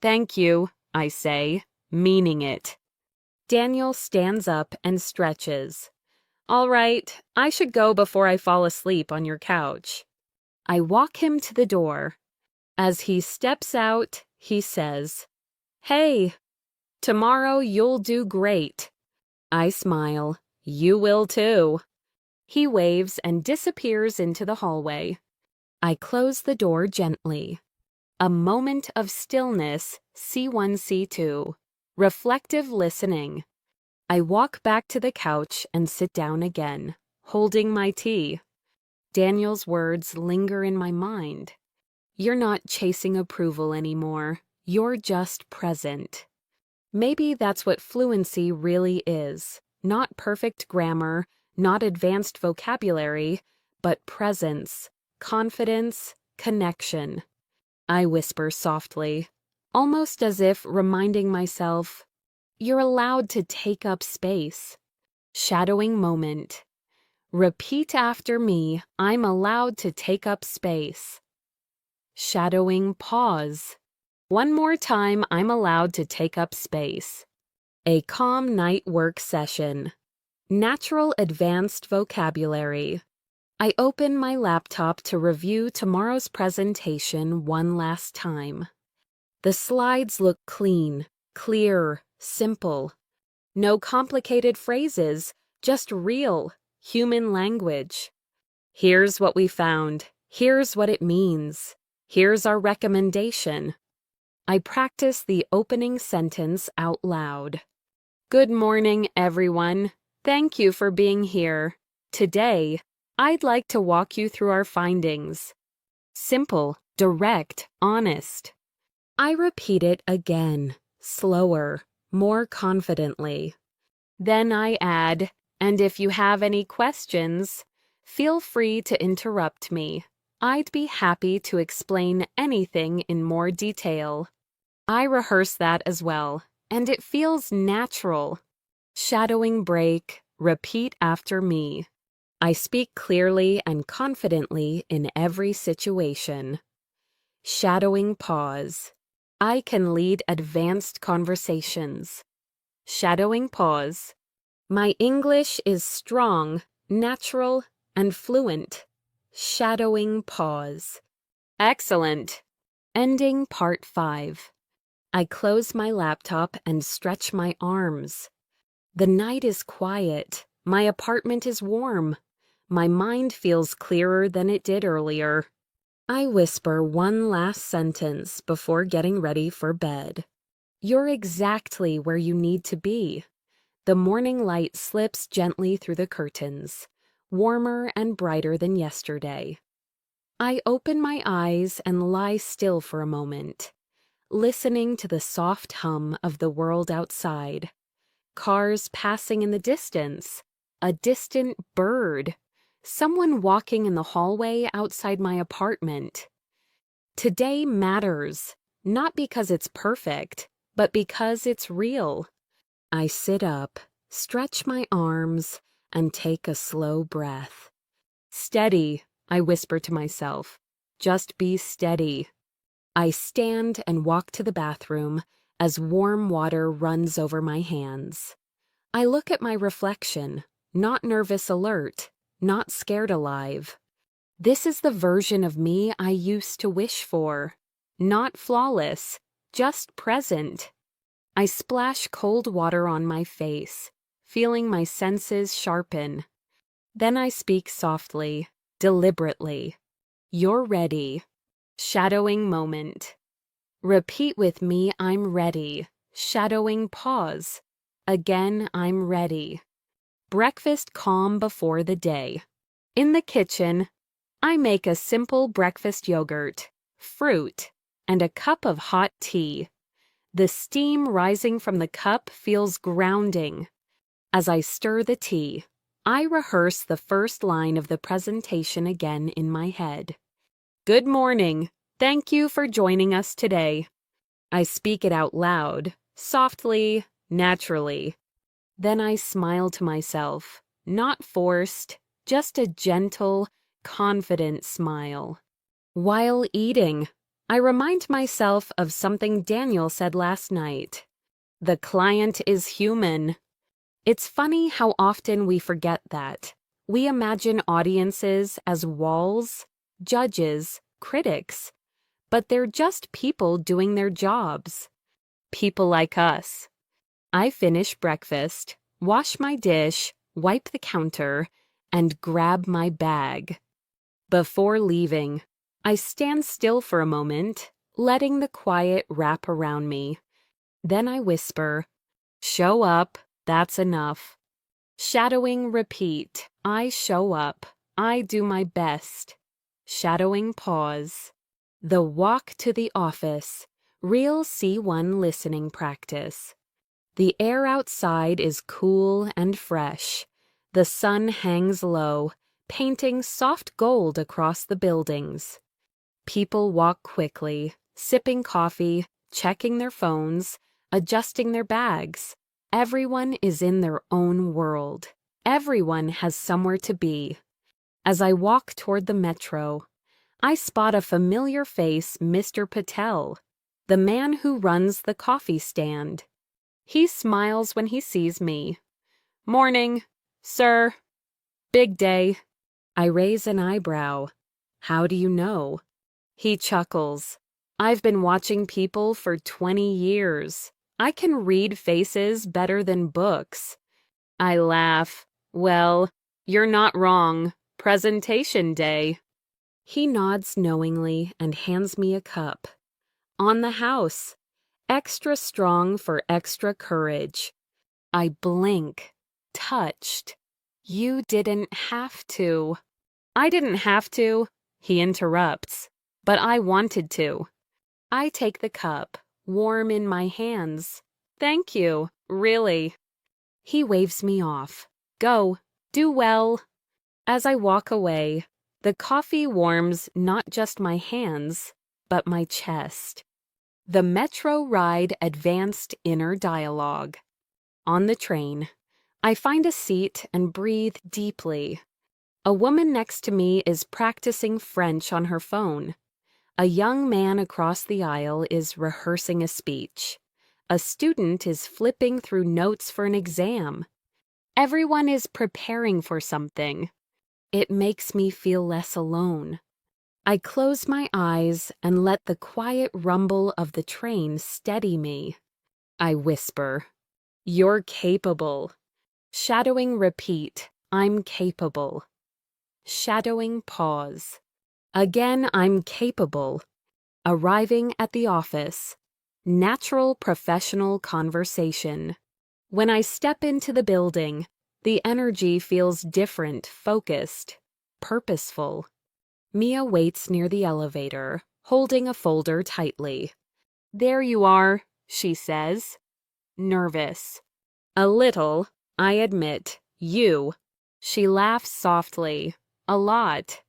Speaker 1: Thank you, I say, meaning it. Daniel stands up and stretches. All right, I should go before I fall asleep on your couch. I walk him to the door. As he steps out, he says, Hey, tomorrow you'll do great. I smile. You will too. He waves and disappears into the hallway. I close the door gently. A moment of stillness, C1, C2. Reflective listening. I walk back to the couch and sit down again, holding my tea. Daniel's words linger in my mind. You're not chasing approval anymore. You're just present. Maybe that's what fluency really is. Not perfect grammar, not advanced vocabulary, but presence, confidence, connection. I whisper softly, almost as if reminding myself, you're allowed to take up space. Shadowing moment. Repeat after me, I'm allowed to take up space. Shadowing pause. One more time, I'm allowed to take up space. A calm night work session. Natural advanced vocabulary. I open my laptop to review tomorrow's presentation one last time. The slides look clean, clear, simple. No complicated phrases, just real, human language. Here's what we found. Here's what it means. Here's our recommendation. I practice the opening sentence out loud. Good morning, everyone. Thank you for being here. Today, I'd like to walk you through our findings. Simple, direct, honest. I repeat it again, slower, more confidently. Then I add, and if you have any questions, feel free to interrupt me. I'd be happy to explain anything in more detail. I rehearse that as well, and it feels natural. Shadowing break, repeat after me. I speak clearly and confidently in every situation. Shadowing pause. I can lead advanced conversations. Shadowing pause. My English is strong, natural, and fluent. Shadowing pause. Excellent. Ending part 5. I close my laptop and stretch my arms. The night is quiet. My apartment is warm. My mind feels clearer than it did earlier. I whisper one last sentence before getting ready for bed. You're exactly where you need to be. The morning light slips gently through the curtains, warmer and brighter than yesterday. I open my eyes and lie still for a moment, listening to the soft hum of the world outside. Cars passing in the distance, a distant bird, someone walking in the hallway outside my apartment. Today matters, not because it's perfect, but because it's real. I sit up, stretch my arms, and take a slow breath. Steady, I whisper to myself. Just be steady. I stand and walk to the bathroom as warm water runs over my hands. I look at my reflection, not nervous alert, not scared alive. This is the version of me I used to wish for. Not flawless, just present. I splash cold water on my face, feeling my senses sharpen. Then I speak softly, deliberately. You're ready. Shadowing moment. Repeat with me, I'm ready. Shadowing pause. Again, I'm ready. Breakfast calm before the day. In the kitchen, I make a simple breakfast yogurt, fruit, and a cup of hot tea. The steam rising from the cup feels grounding. As I stir the tea, I rehearse the first line of the presentation again in my head. Good morning. Thank you for joining us today. I speak it out loud, softly, naturally. Then I smile to myself, not forced, just a gentle, confident smile. While eating, I remind myself of something Daniel said last night. The client is human. It's funny how often we forget that. We imagine audiences as walls, judges, critics, but they're just people doing their jobs. People like us. I finish breakfast, wash my dish, wipe the counter, and grab my bag. Before leaving, I stand still for a moment, letting the quiet wrap around me. Then I whisper, show up, that's enough. Shadowing repeat, I show up, I do my best. Shadowing pause. The walk to the office, real C1 listening practice. The air outside is cool and fresh. The sun hangs low, painting soft gold across the buildings. People walk quickly, sipping coffee, checking their phones, adjusting their bags. Everyone is in their own world. Everyone has somewhere to be. As I walk toward the metro, I spot a familiar face, Mr. Patel, the man who runs the coffee stand. He smiles when he sees me. Morning, sir. Big day. I raise an eyebrow. How do you know? He chuckles. I've been watching people for 20 years. I can read faces better than books. I laugh. Well, you're not wrong. Presentation day. He nods knowingly and hands me a cup. On the house. Extra strong for extra courage. I blink. Touched. You didn't have to. I didn't have to, he interrupts, but I wanted to. I take the cup, warm in my hands. Thank you, really. He waves me off. Go, do well. As I walk away, the coffee warms not just my hands, but my chest. The metro ride advanced inner dialogue. On the train, I find a seat and breathe deeply. A woman next to me is practicing French on her phone. A young man across the aisle is rehearsing a speech. A student is flipping through notes for an exam. Everyone is preparing for something. It makes me feel less alone. I close my eyes and let the quiet rumble of the train steady me. I whisper, "You're capable." Shadowing repeat, "I'm capable." Shadowing pause. Again, I'm capable. Arriving at the office. Natural professional conversation. When I step into the building, the energy feels different, focused, purposeful. Mia waits near the elevator, holding a folder tightly. "There you are," she says. Nervous. "A little, I admit. You." She laughs softly. "A lot."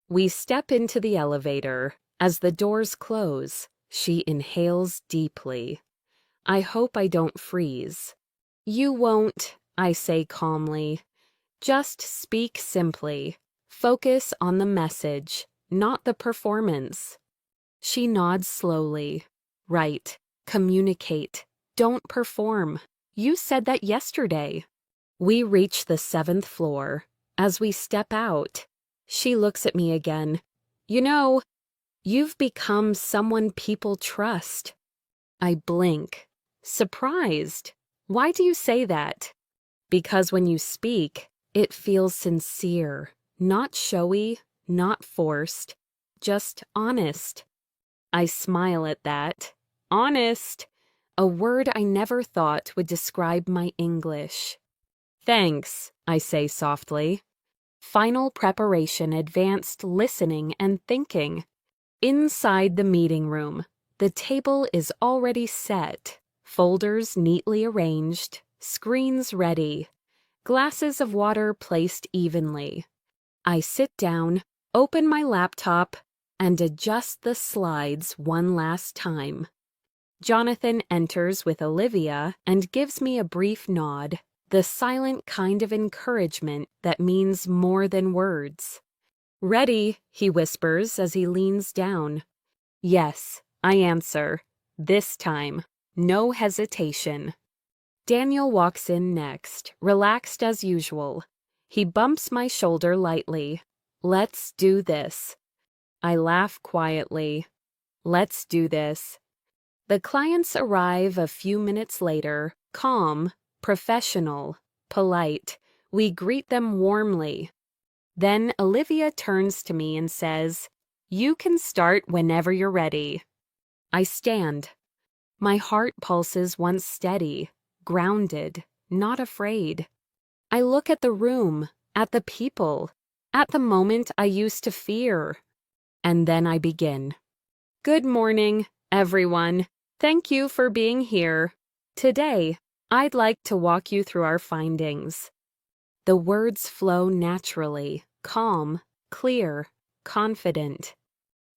Speaker 1: We step into the elevator. As the doors close, she inhales deeply. I hope I don't freeze. "You won't," I say calmly. "Just speak simply. Focus on the message, not the performance." She nods slowly. "Right. Communicate. Don't perform. You said that yesterday." We reach the 7th floor. As we step out, she looks at me again. "You know, you've become someone people trust." I blink. Surprised. Why do you say that? Because when you speak, it feels sincere, not showy, not forced, just honest. I smile at that. Honest. A word I never thought would describe my English. Thanks, I say softly. Final preparation, advanced listening and thinking. Inside the meeting room, the table is already set, folders neatly arranged, screens ready, glasses of water placed evenly. I sit down, open my laptop, and adjust the slides one last time. Jonathan enters with Olivia and gives me a brief nod, the silent kind of encouragement that means more than words. Ready, he whispers as he leans down. Yes, I answer. This time, no hesitation. Daniel walks in next, relaxed as usual. He bumps my shoulder lightly. Let's do this. I laugh quietly. Let's do this. The clients arrive a few minutes later, calm, professional, polite. We greet them warmly. Then Olivia turns to me and says, "You can start whenever you're ready." I stand. My heart pulses once steady, grounded, not afraid. I look at the room, at the people, at the moment I used to fear. And then I begin. Good morning, everyone. Thank you for being here. Today, I'd like to walk you through our findings. The words flow naturally, calm, clear, confident.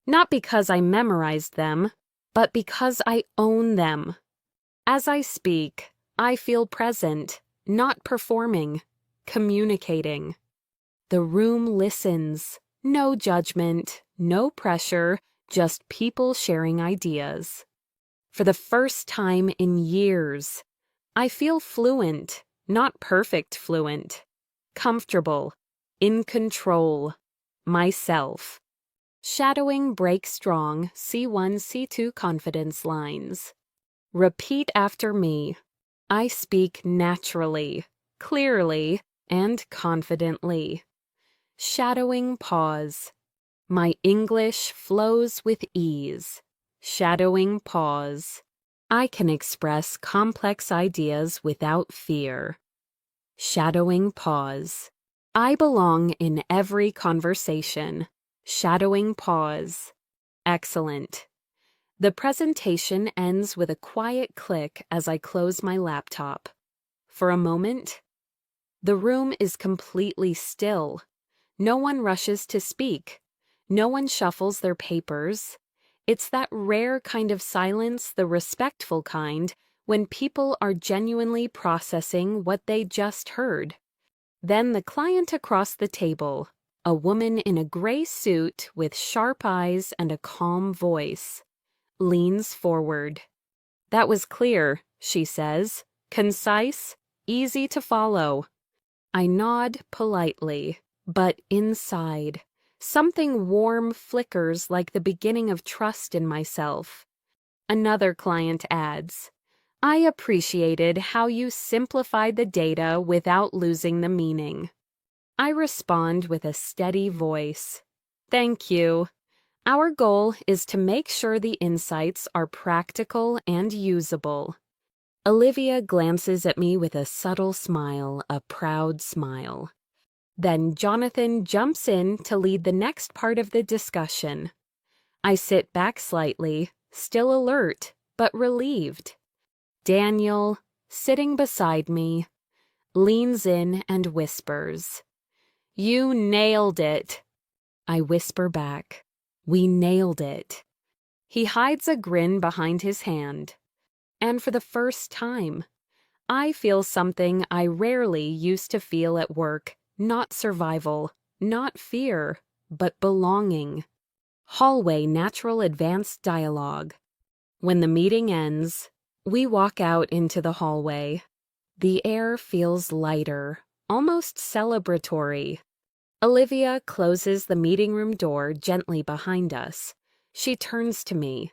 Speaker 1: Not because I memorized them, but because I own them. As I speak, I feel present, not performing, communicating. The room listens. No judgment, no pressure, just people sharing ideas. For the first time in years, I feel fluent, not perfect fluent. Comfortable, in control, myself. Shadowing breaks strong C1, C2 confidence lines. Repeat after me. I speak naturally, clearly, and confidently. Shadowing pause. My English flows with ease. Shadowing pause. I can express complex ideas without fear. Shadowing pause. I belong in every conversation. Shadowing pause. Excellent. The presentation ends with a quiet click as I close my laptop. For a moment, the room is completely still. No one rushes to speak. No one shuffles their papers. It's that rare kind of silence, the respectful kind, when people are genuinely processing what they just heard. Then the client across the table, a woman in a gray suit with sharp eyes and a calm voice, leans forward. "That was clear," she says. "Concise, easy to follow." I nod politely, but inside, something warm flickers like the beginning of trust in myself. Another client adds, "I appreciated how you simplified the data without losing the meaning." I respond with a steady voice. "Thank you. Our goal is to make sure the insights are practical and usable." Olivia glances at me with a subtle smile, a proud smile. Then Jonathan jumps in to lead the next part of the discussion. I sit back slightly, still alert, but relieved. Daniel, sitting beside me, leans in and whispers, "You nailed it." I whisper back, "We nailed it." He hides a grin behind his hand. And for the first time, I feel something I rarely used to feel at work. Not survival, not fear, but belonging. Hallway natural advanced dialogue. When the meeting ends, we walk out into the hallway. The air feels lighter, almost celebratory. Olivia closes the meeting room door gently behind us. She turns to me.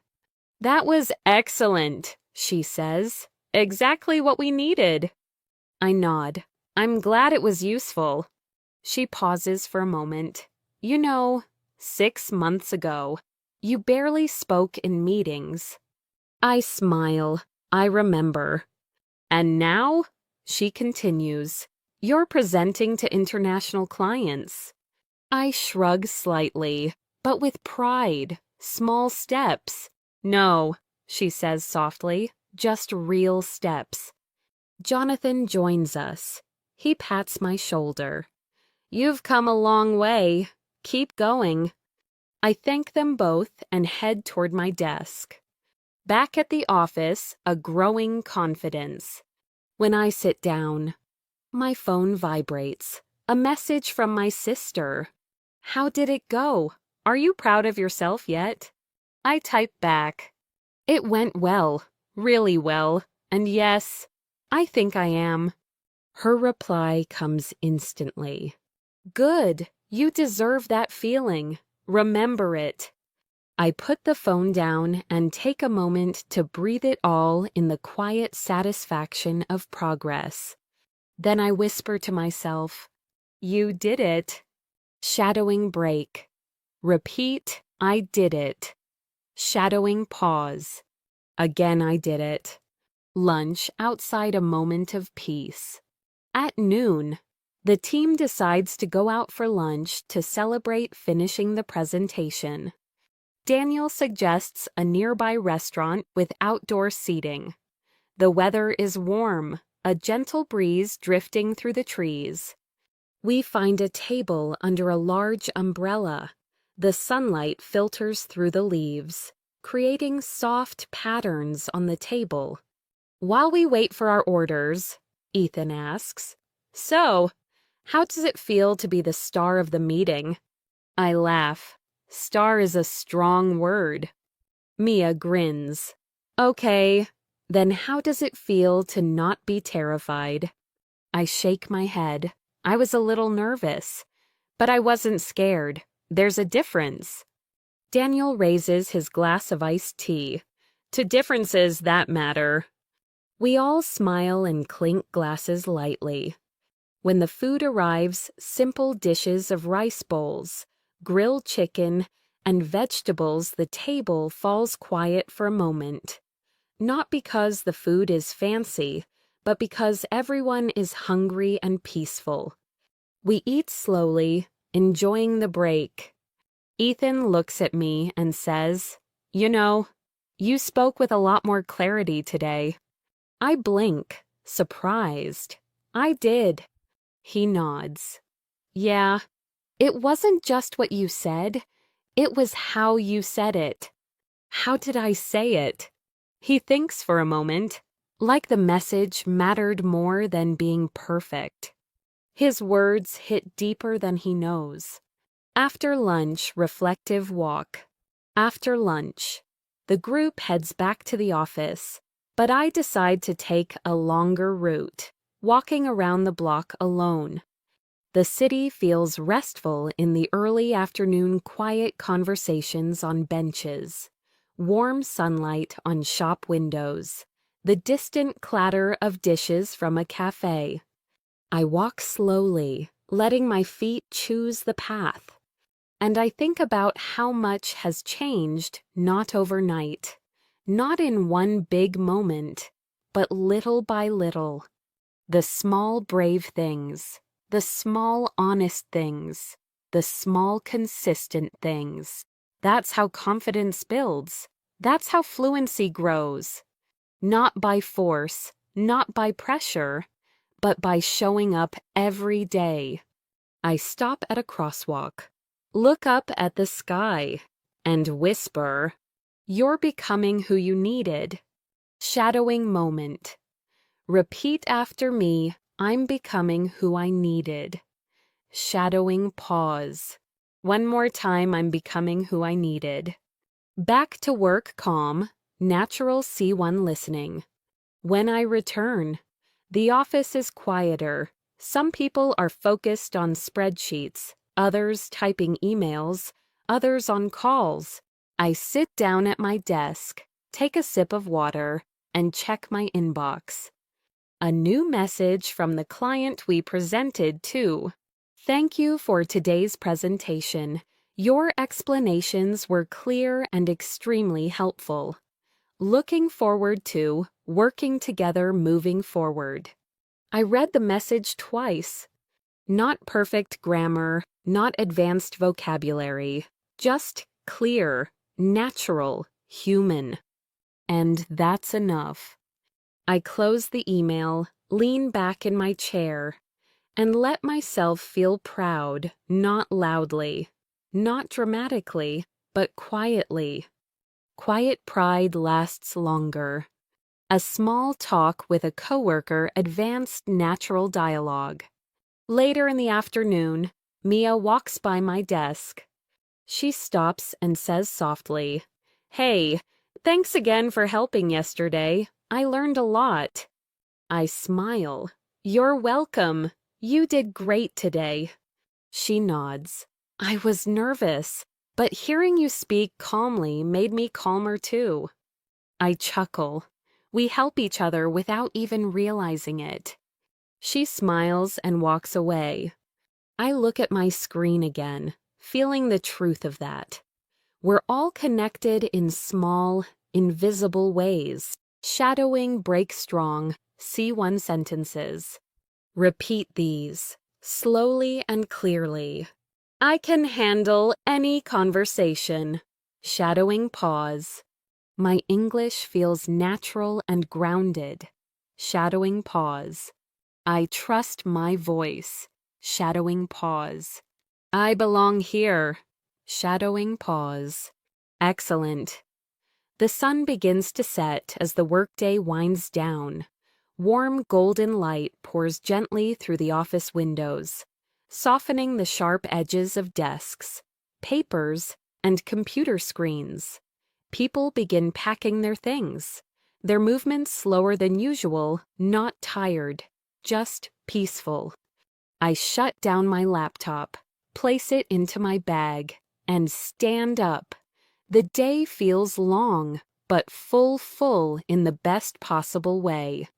Speaker 1: "That was excellent," she says. Exactly what we needed. I nod. I'm glad it was useful. She pauses for a moment. 6 months ago, you barely spoke in meetings. I smile. I remember. And now, she continues, you're presenting to international clients. I shrug slightly, but with pride. Small steps. No, she says softly, just real steps. Jonathan joins us. He pats my shoulder. You've come a long way. Keep going. I thank them both and head toward my desk. Back at the office, a growing confidence. When I sit down, my phone vibrates. A message from my sister. How did it go? Are you proud of yourself yet? I type back. It went well, really well, and yes, I think I am. Her reply comes instantly. Good, you deserve that feeling. Remember it. I put the phone down and take a moment to breathe it all in the quiet satisfaction of progress. Then I whisper to myself, you did it. Shadowing break. Repeat, I did it. Shadowing pause. Again I did it. Lunch outside a moment of peace. At noon, the team decides to go out for lunch to celebrate finishing the presentation. Daniel suggests a nearby restaurant with outdoor seating. The weather is warm, a gentle breeze drifting through the trees. We find a table under a large umbrella. The sunlight filters through the leaves, creating soft patterns on the table. While we wait for our orders, Ethan asks, so, how does it feel to be the star of the meeting? I laugh. Star is a strong word. Mia grins. Okay, then how does it feel to not be terrified? I shake my head. I was a little nervous, but I wasn't scared. There's a difference. Daniel raises his glass of iced tea. To differences that matter. We all smile and clink glasses lightly. When the food arrives, simple dishes of rice bowls, grilled chicken, and vegetables, the table falls quiet for a moment. Not because the food is fancy, but because everyone is hungry and peaceful. We eat slowly, enjoying the break. Ethan looks at me and says, you spoke with a lot more clarity today. I blink, surprised. I did. He nods. Yeah, it wasn't just what you said. It was how you said it. How did I say it? He thinks for a moment, like the message mattered more than being perfect. His words hit deeper than he knows. After lunch, reflective walk. After lunch, the group heads back to the office, but I decide to take a longer route, walking around the block alone. The city feels restful in the early afternoon quiet conversations on benches, warm sunlight on shop windows, the distant clatter of dishes from a cafe. I walk slowly, letting my feet choose the path. And I think about how much has changed, not overnight, not in one big moment, but little by little. The small brave things. The small honest things, the small consistent things. That's how confidence builds. That's how fluency grows. Not by force, not by pressure, but by showing up every day. I stop at a crosswalk, look up at the sky, and whisper, you're becoming who you needed. Shadowing moment. Repeat after me. I'm becoming who I needed. Shadowing pause. One more time, I'm becoming who I needed. Back to work calm, natural C1 listening. When I return, the office is quieter. Some people are focused on spreadsheets, others typing emails, others on calls. I sit down at my desk, take a sip of water, and check my inbox. A new message from the client we presented to. Thank you for today's presentation. Your explanations were clear and extremely helpful. Looking forward to working together moving forward. I read the message twice. Not perfect grammar, not advanced vocabulary, just clear, natural, human. And that's enough. I close the email, lean back in my chair, and let myself feel proud, not loudly, not dramatically, but quietly. Quiet pride lasts longer. A small talk with a coworker advanced natural dialogue. Later in the afternoon, Mia walks by my desk. She stops and says softly, "Hey, thanks again for helping yesterday. I learned a lot." I smile. "You're welcome. You did great today." She nods. "I was nervous, but hearing you speak calmly made me calmer too." I chuckle. We help each other without even realizing it. She smiles and walks away. I look at my screen again, feeling the truth of that. We're all connected in small, invisible ways. Shadowing break strong, C1 sentences. Repeat these, slowly and clearly. I can handle any conversation. Shadowing pause. My English feels natural and grounded. Shadowing pause. I trust my voice. Shadowing pause. I belong here. Shadowing pause. Excellent. The sun begins to set as the workday winds down. Warm golden light pours gently through the office windows, softening the sharp edges of desks, papers, and computer screens. People begin packing their things, their movements slower than usual, not tired, just peaceful. I shut down my laptop, place it into my bag, and stand up. The day feels long, but full in the best possible way.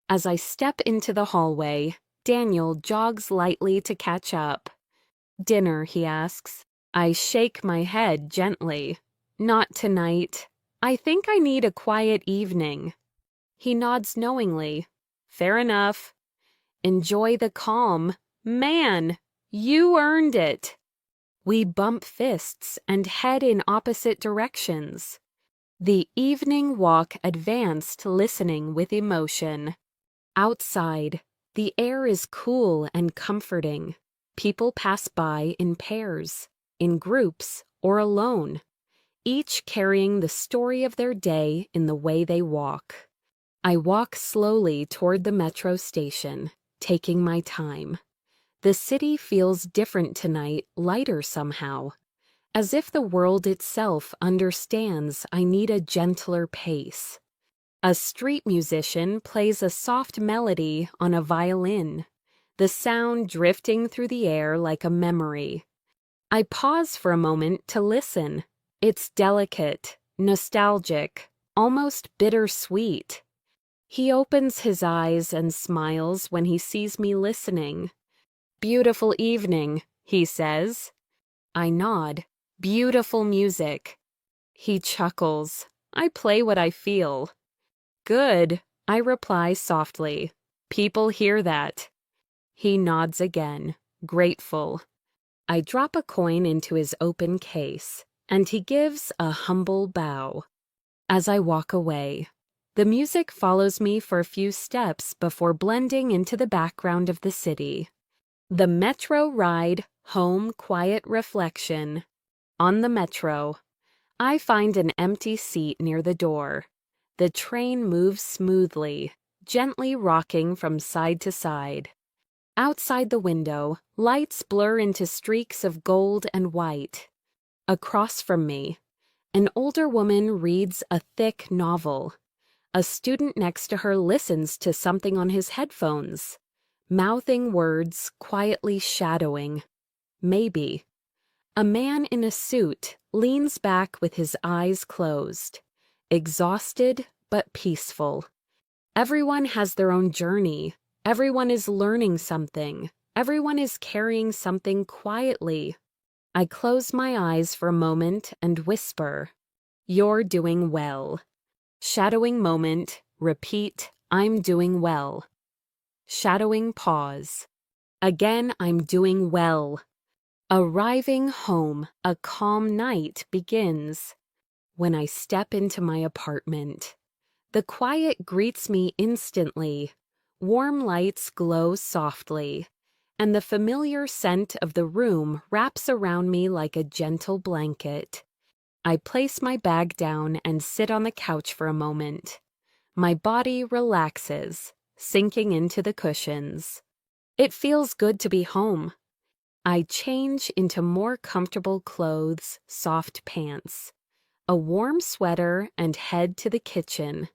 Speaker 1: As I step into the hallway, Daniel jogs lightly to catch up. "Dinner," he asks. I shake my head gently. "Not tonight. I think I need a quiet evening." He nods knowingly. "Fair enough." "Enjoy the calm. Man, you earned it." We bump fists and head in opposite directions. The evening walk advanced, listening with emotion. Outside, the air is cool and comforting. People pass by in pairs, in groups, or alone, each carrying the story of their day in the way they walk. I walk slowly toward the metro station, taking my time. The city feels different tonight, lighter somehow, as if the world itself understands I need a gentler pace. A street musician plays a soft melody on a violin, the sound drifting through the air like a memory. I pause for a moment to listen. It's delicate, nostalgic, almost bittersweet. He opens his eyes and smiles when he sees me listening. "Beautiful evening," he says. I nod. "Beautiful music." He chuckles. I play what I feel. "Good," I reply softly. "People hear that." He nods again, grateful. I drop a coin into his open case, and he gives a humble bow. As I walk away, the music follows me for a few steps before blending into the background of the city. The metro ride, home quiet reflection. On the metro, I find an empty seat near the door. The train moves smoothly, gently rocking from side to side. Outside the window, lights blur into streaks of gold and white. Across from me, an older woman reads a thick novel. A student next to her listens to something on his headphones, mouthing words, quietly shadowing. Maybe. A man in a suit leans back with his eyes closed, exhausted but peaceful. Everyone has their own journey. Everyone is learning something. Everyone is carrying something quietly. I close my eyes for a moment and whisper, "You're doing well." Shadowing moment, repeat, "I'm doing well." Shadowing pause. Again, "I'm doing well." Arriving home, a calm night begins. When I step into my apartment, the quiet greets me instantly. Warm lights glow softly, and the familiar scent of the room wraps around me like a gentle blanket. I place my bag down and sit on the couch for a moment. My body relaxes, sinking into the cushions. It feels good to be home. I change into more comfortable clothes, soft pants, a warm sweater, and head to the kitchen.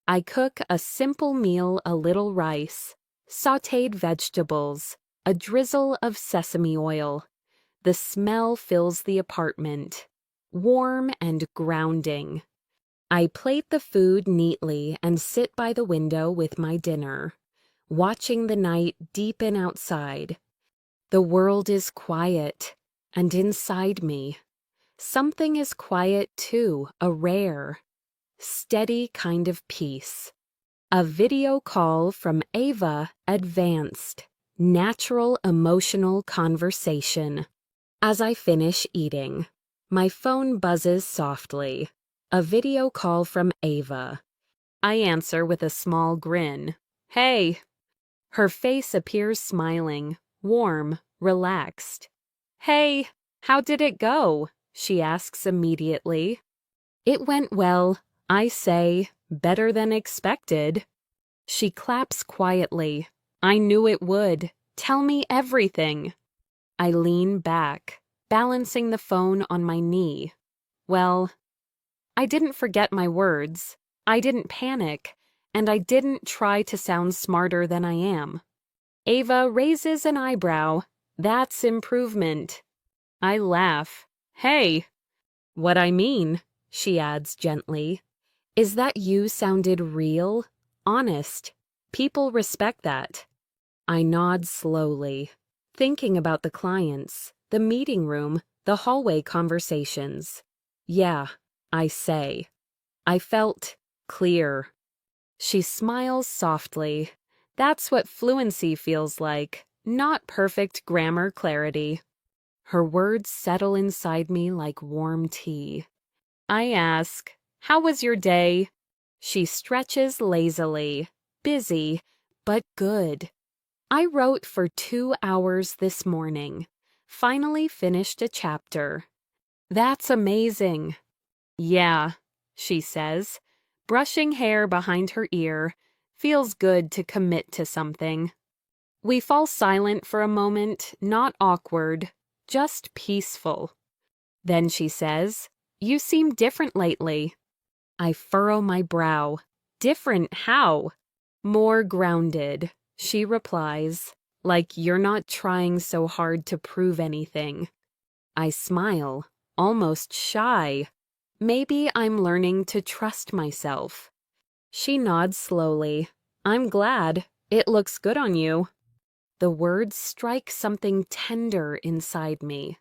Speaker 1: I cook a simple meal, a little rice, sautéed vegetables, a drizzle of sesame oil. The smell fills the apartment, warm and grounding. I plate the food neatly and sit by the window with my dinner, watching the night deepen outside. The world is quiet, and inside me, something is quiet too, a rare, steady kind of peace. A video call from Ava, advanced, natural emotional conversation. As I finish eating, my phone buzzes softly. A video call from Ava. I answer with a small grin. "Hey." Her face appears smiling, warm, relaxed. "Hey, how did it go?" she asks immediately. "It went well," I say, "better than expected." She claps quietly. "I knew it would. Tell me everything." I lean back, balancing the phone on my knee. Well, I didn't forget my words. I didn't panic, and I didn't try to sound smarter than I am. Ava raises an eyebrow. "That's improvement." I laugh. "Hey." "What I mean," she adds gently, "is that you sounded real, honest. People respect that." I nod slowly, thinking about the clients, the meeting room, the hallway conversations. "Yeah," I say. "I felt clear." She smiles softly. That's what fluency feels like, not perfect grammar clarity. Her words settle inside me like warm tea. I ask, "How was your day?" She stretches lazily. "Busy, but good. I wrote for 2 hours this morning. Finally finished a chapter." "That's amazing." "Yeah," she says, brushing hair behind her ear. Feels good to commit to something. We fall silent for a moment, not awkward, just peaceful. Then she says, "You seem different lately." I furrow my brow. "Different how?" "More grounded," she replies, "like you're not trying so hard to prove anything." I smile, almost shy. Maybe I'm learning to trust myself. She nods slowly. "I'm glad. It looks good on you." The words strike something tender inside me.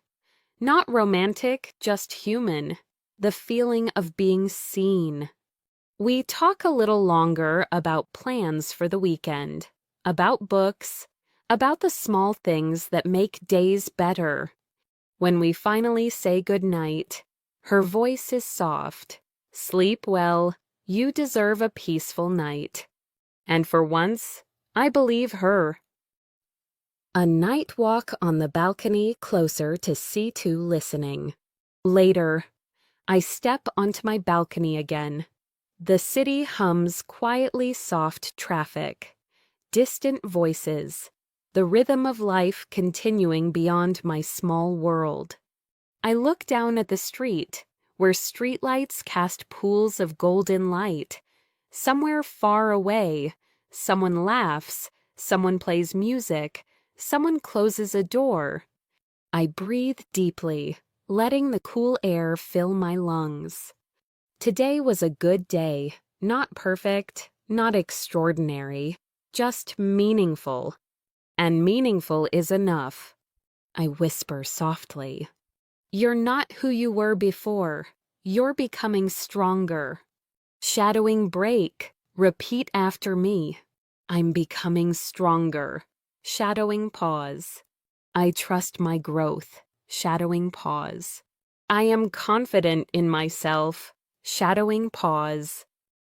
Speaker 1: Not romantic, just human. The feeling of being seen. We talk a little longer about plans for the weekend, about books, about the small things that make days better. When we finally say goodnight, her voice is soft. "Sleep well. You deserve a peaceful night." And for once, I believe her. A night walk on the balcony closer to C2 listening. Later, I step onto my balcony again. The city hums quietly, soft traffic, distant voices, the rhythm of life continuing beyond my small world. I look down at the street, where streetlights cast pools of golden light. Somewhere far away, someone laughs, someone plays music, someone closes a door. I breathe deeply, letting the cool air fill my lungs. Today was a good day, Not perfect, not extraordinary, just meaningful. And meaningful is enough. I whisper softly. You're not who you were before. You're becoming stronger. Shadowing break. Repeat after me. I'm becoming stronger. Shadowing pause. I trust my growth. Shadowing pause. I am confident in myself. Shadowing pause.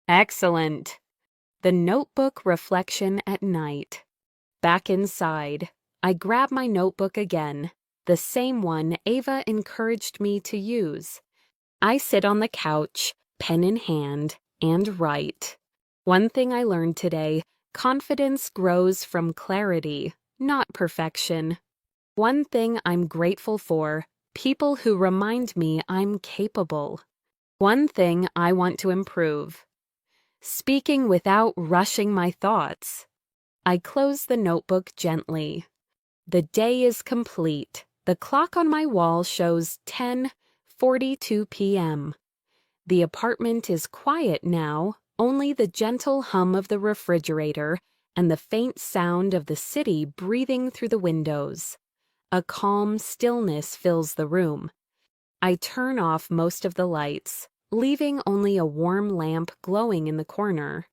Speaker 1: Excellent. The notebook reflection at night. Back inside, I grab my notebook again, the same one Ava encouraged me to use. I sit on the couch, pen in hand, and write. One thing I learned today: confidence grows from clarity, not perfection. One thing I'm grateful for: people who remind me I'm capable. One thing I want to improve: speaking without rushing my thoughts. I close the notebook gently. The day is complete. The clock on my wall shows 10:42 p.m. The apartment is quiet now, only the gentle hum of the refrigerator and the faint sound of the city breathing through the windows. A calm stillness fills the room. I turn off most of the lights, leaving only a warm lamp glowing in the corner.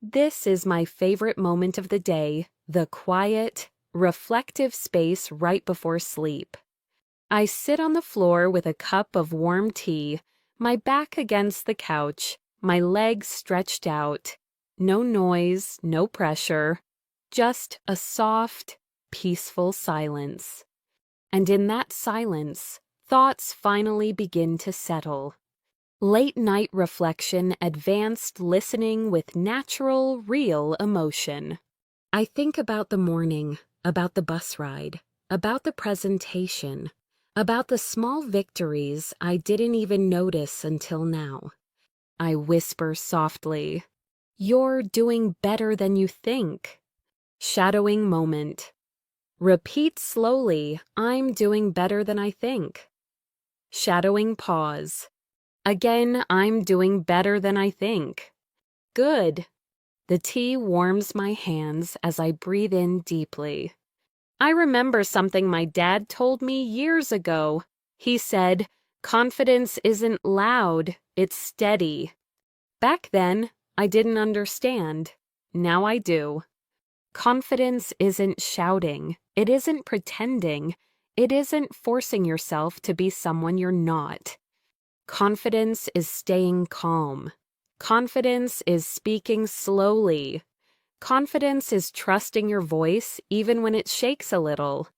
Speaker 1: This is my favorite moment of the day, the quiet, reflective space right before sleep. I sit on the floor with a cup of warm tea, my back against the couch, my legs stretched out. No noise, no pressure, just a soft, peaceful silence. And in that silence, thoughts finally begin to settle. Late night reflection, advanced listening with natural, real emotion. I think about the morning, about the bus ride, about the presentation, about the small victories I didn't even notice until now. I whisper softly, "You're doing better than you think." Shadowing moment. Repeat slowly, "I'm doing better than I think." Shadowing pause. Again, "I'm doing better than I think." Good. The tea warms my hands as I breathe in deeply. I remember something my dad told me years ago. He said, "Confidence isn't loud, it's steady." Back then, I didn't understand. Now I do. Confidence isn't shouting. It isn't pretending. It isn't forcing yourself to be someone you're not. Confidence is staying calm. Confidence is speaking slowly. Confidence is trusting your voice even when it shakes a little.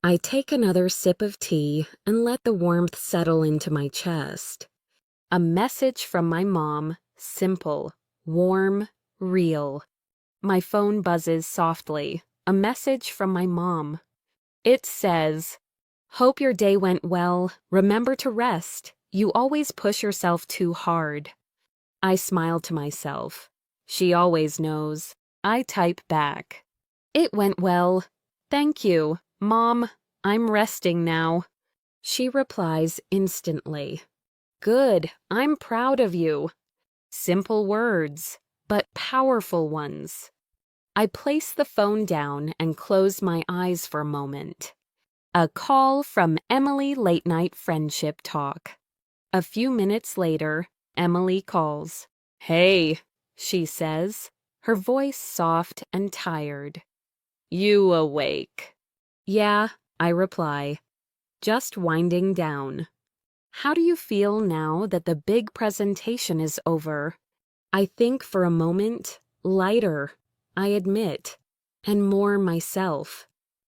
Speaker 1: I take another sip of tea and let the warmth settle into my chest. A message from my mom, simple, warm, real. My phone buzzes softly. A message from my mom. It says, "Hope your day went well. Remember to rest. You always push yourself too hard." I smile to myself. She always knows. I type back, "It went well. Thank you, Mom. I'm resting now." She replies instantly, "Good. I'm proud of you." Simple words, but powerful ones. I place the phone down and close my eyes for a moment. A call from Emily Late Night Friendship Talk. A few minutes later, Emily calls. "Hey," she says, her voice soft and tired. "You awake?" "Yeah," I reply, just winding down. "How do you feel now that the big presentation is over?" I think for a moment, lighter, I admit, and more myself.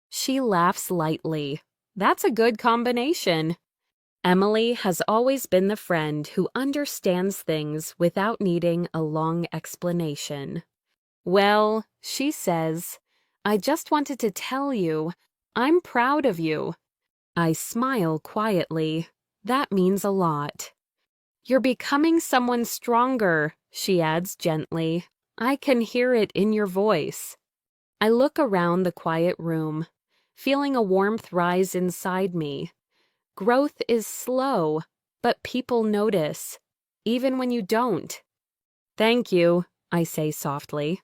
Speaker 1: She laughs lightly. That's a good combination. Emily has always been the friend who understands things without needing a long explanation. "Well," she says, "I just wanted to tell you, I'm proud of you." I smile quietly. That means a lot. "You're becoming someone stronger," she adds gently. "I can hear it in your voice." I look around the quiet room, feeling a warmth rise inside me. Growth is slow, but people notice, even when you don't. Thank you, I say softly.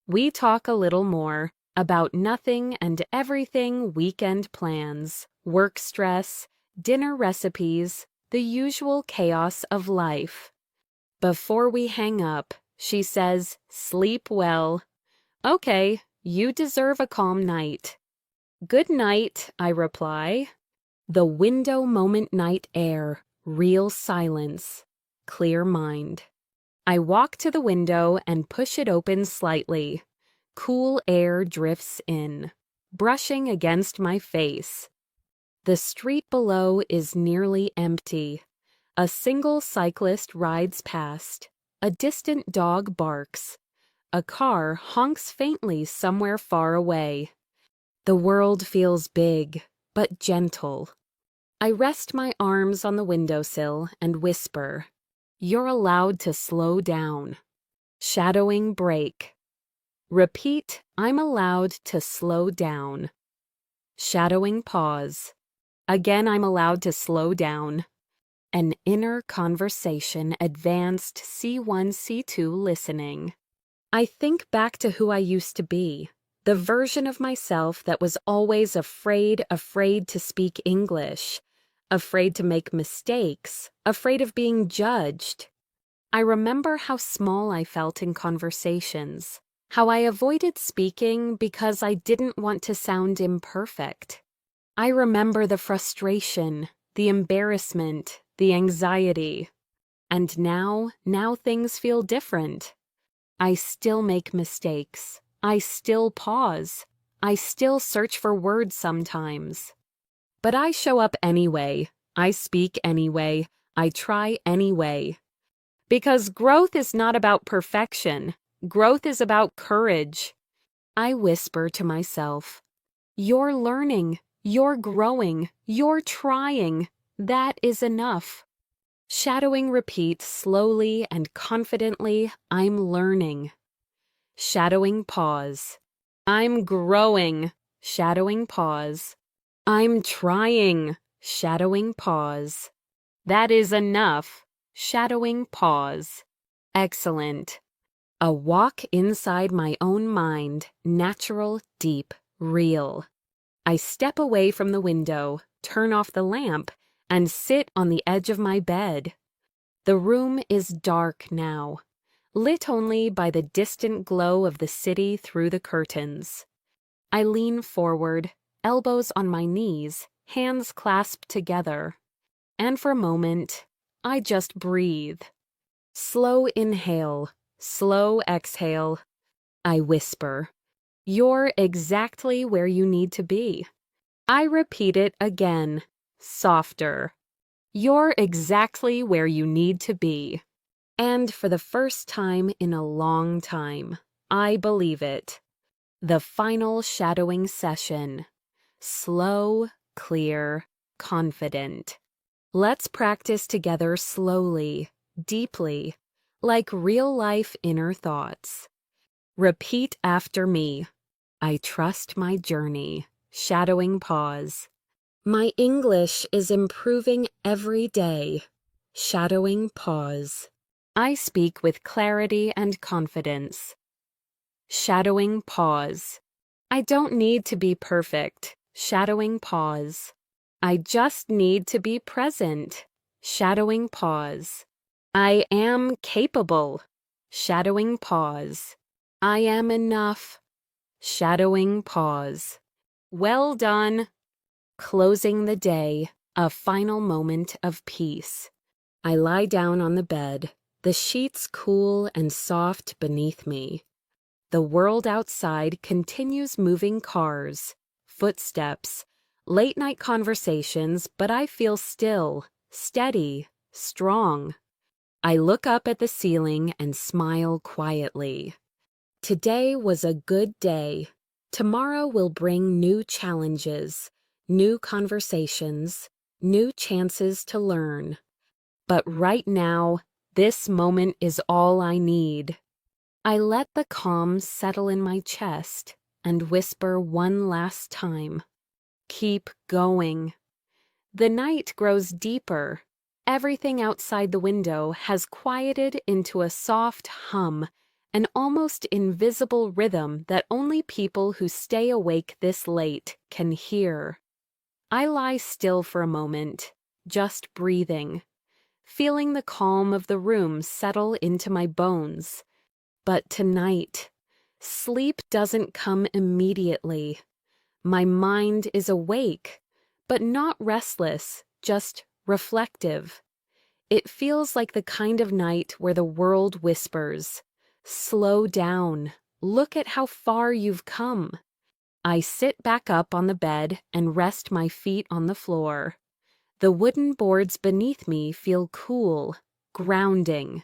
Speaker 1: We talk a little more about nothing and everything: weekend plans, work stress, dinner recipes, the usual chaos of life. Before we hang up, she says, "Sleep well." Okay, you deserve a calm night. Good night, I reply. The window moment: night air, real silence, clear mind. I walk to the window and push it open slightly. Cool air drifts in, brushing against my face. The street below is nearly empty. A single cyclist rides past. A distant dog barks. A car honks faintly somewhere far away. The world feels big, but gentle. I rest my arms on the windowsill and whisper, "You're allowed to slow down." Shadowing break. Repeat, "I'm allowed to slow down." Shadowing pause. Again, "I'm allowed to slow down." An inner conversation, advanced C1, C2 listening. I think back to who I used to be, the version of myself that was always afraid to speak English, afraid to make mistakes, afraid of being judged. I remember how small I felt in conversations, how I avoided speaking because I didn't want to sound imperfect. I remember the frustration, the embarrassment, the anxiety. And now things feel different. I still make mistakes. I still pause. I still search for words sometimes. But I show up anyway. I speak anyway. I try anyway. Because growth is not about perfection. Growth is about courage. I whisper to myself, "You're learning. You're growing. You're trying. That is enough." Shadowing repeat slowly and confidently, "I'm learning." Shadowing pause. "I'm growing." Shadowing pause. "I'm trying." Shadowing pause. "That is enough." Shadowing pause. Excellent. A walk inside my own mind, natural, deep, real. I step away from the window, turn off the lamp, and sit on the edge of my bed. The room is dark now, lit only by the distant glow of the city through the curtains. I lean forward, elbows on my knees, hands clasped together. And for a moment, I just breathe. Slow inhale, slow exhale. I whisper, "You're exactly where you need to be." I repeat it again, softer. "You're exactly where you need to be." And for the first time in a long time, I believe it. The final shadowing session. Slow, clear, confident. Let's practice together slowly, deeply, like real-life inner thoughts. Repeat after me. I trust my journey. Shadowing pause. My English is improving every day. Shadowing pause. I speak with clarity and confidence. Shadowing pause. I don't need to be perfect. Shadowing pause. I just need to be present. Shadowing pause. I am capable. Shadowing pause. I am enough. Shadowing pause. Well done. Closing the day, a final moment of peace. I lie down on the bed, the sheets cool and soft beneath me. The world outside continues moving: cars, footsteps, late-night conversations, but I feel still, steady, strong. I look up at the ceiling and smile quietly. Today was a good day. Tomorrow will bring new challenges, new conversations, new chances to learn. But right now, this moment is all I need. I let the calm settle in my chest and whisper one last time, "Keep going." The night grows deeper. everything outside the window has quieted into a soft hum, an almost invisible rhythm that only people who stay awake this late can hear. I lie still for a moment, just breathing, feeling the calm of the room settle into my bones. But tonight, sleep doesn't come immediately. My mind is awake, but not restless, just reflective. It feels like the kind of night where the world whispers, "Slow down, look at how far you've come." I sit back up on the bed and rest my feet on the floor. The wooden boards beneath me feel cool, grounding.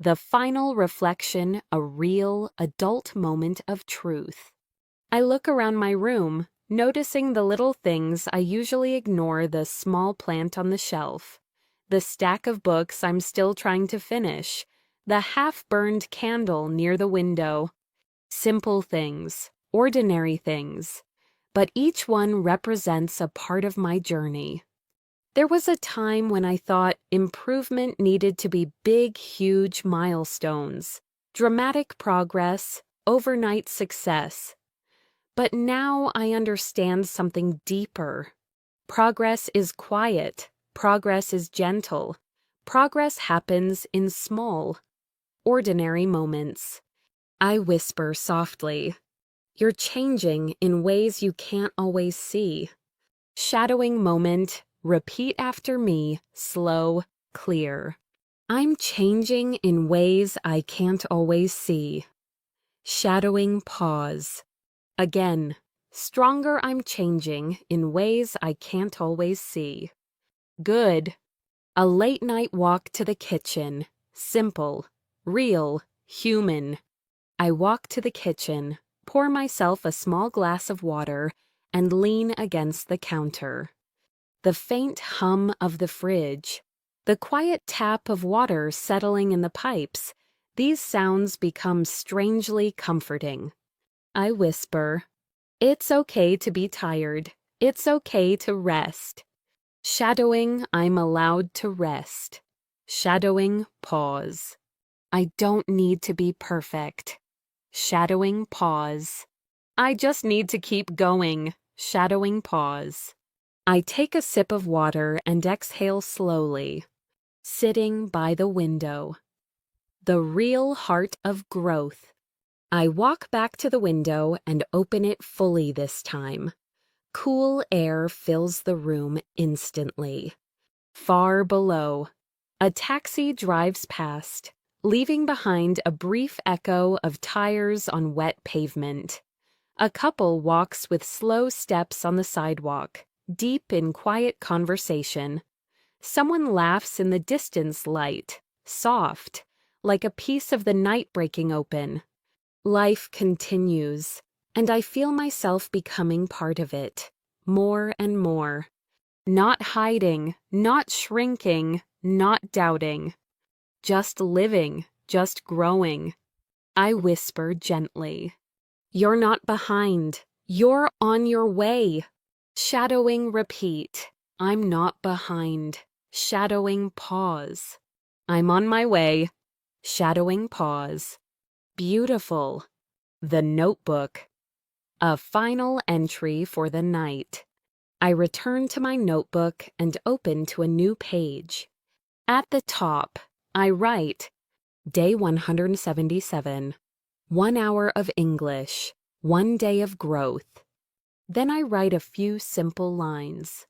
Speaker 1: The final reflection, a real, adult moment of truth. I look around my room, noticing the little things I usually ignore: the small plant on the shelf, the stack of books I'm still trying to finish, the half-burned candle near the window. Simple things, ordinary things, but each one represents a part of my journey. There was a time when I thought improvement needed to be big, huge milestones, dramatic progress, overnight success. But now I understand something deeper. Progress is quiet. Progress is gentle. Progress happens in small, ordinary moments. I whisper softly, "You're changing in ways you can't always see." Shadowing moment, repeat after me, slow, clear. I'm changing in ways I can't always see. Shadowing pause. Again, stronger, I'm changing in ways I can't always see. Good. A late night walk to the kitchen. Simple, real, human. I walk to the kitchen, pour myself a small glass of water, and lean against the counter. The faint hum of the fridge, the quiet tap of water settling in the pipes, these sounds become strangely comforting. I whisper, "It's okay to be tired. It's okay to rest." Shadowing, I'm allowed to rest. Shadowing, pause. I don't need to be perfect. Shadowing, pause. I just need to keep going. Shadowing, pause. I take a sip of water and exhale slowly, sitting by the window. The real heart of growth. I walk back to the window and open it fully this time. Cool air fills the room instantly. Far below, a taxi drives past, leaving behind a brief echo of tires on wet pavement. A couple walks with slow steps on the sidewalk, deep in quiet conversation. Someone laughs in the distance light, soft, like a piece of the night breaking open. Life continues, and I feel myself becoming part of it, more and more. Not hiding, not shrinking, not doubting. Just living, just growing. I whisper gently, "You're not behind. You're on your way." Shadowing, repeat, "I'm not behind." Shadowing, pause. "I'm on my way." Shadowing, pause. Beautiful. The notebook. A final entry for the night. I return to my notebook and open to a new page. At the top, I write, Day 177, 1 hour of English, 1 day of growth. Then I write a few simple lines.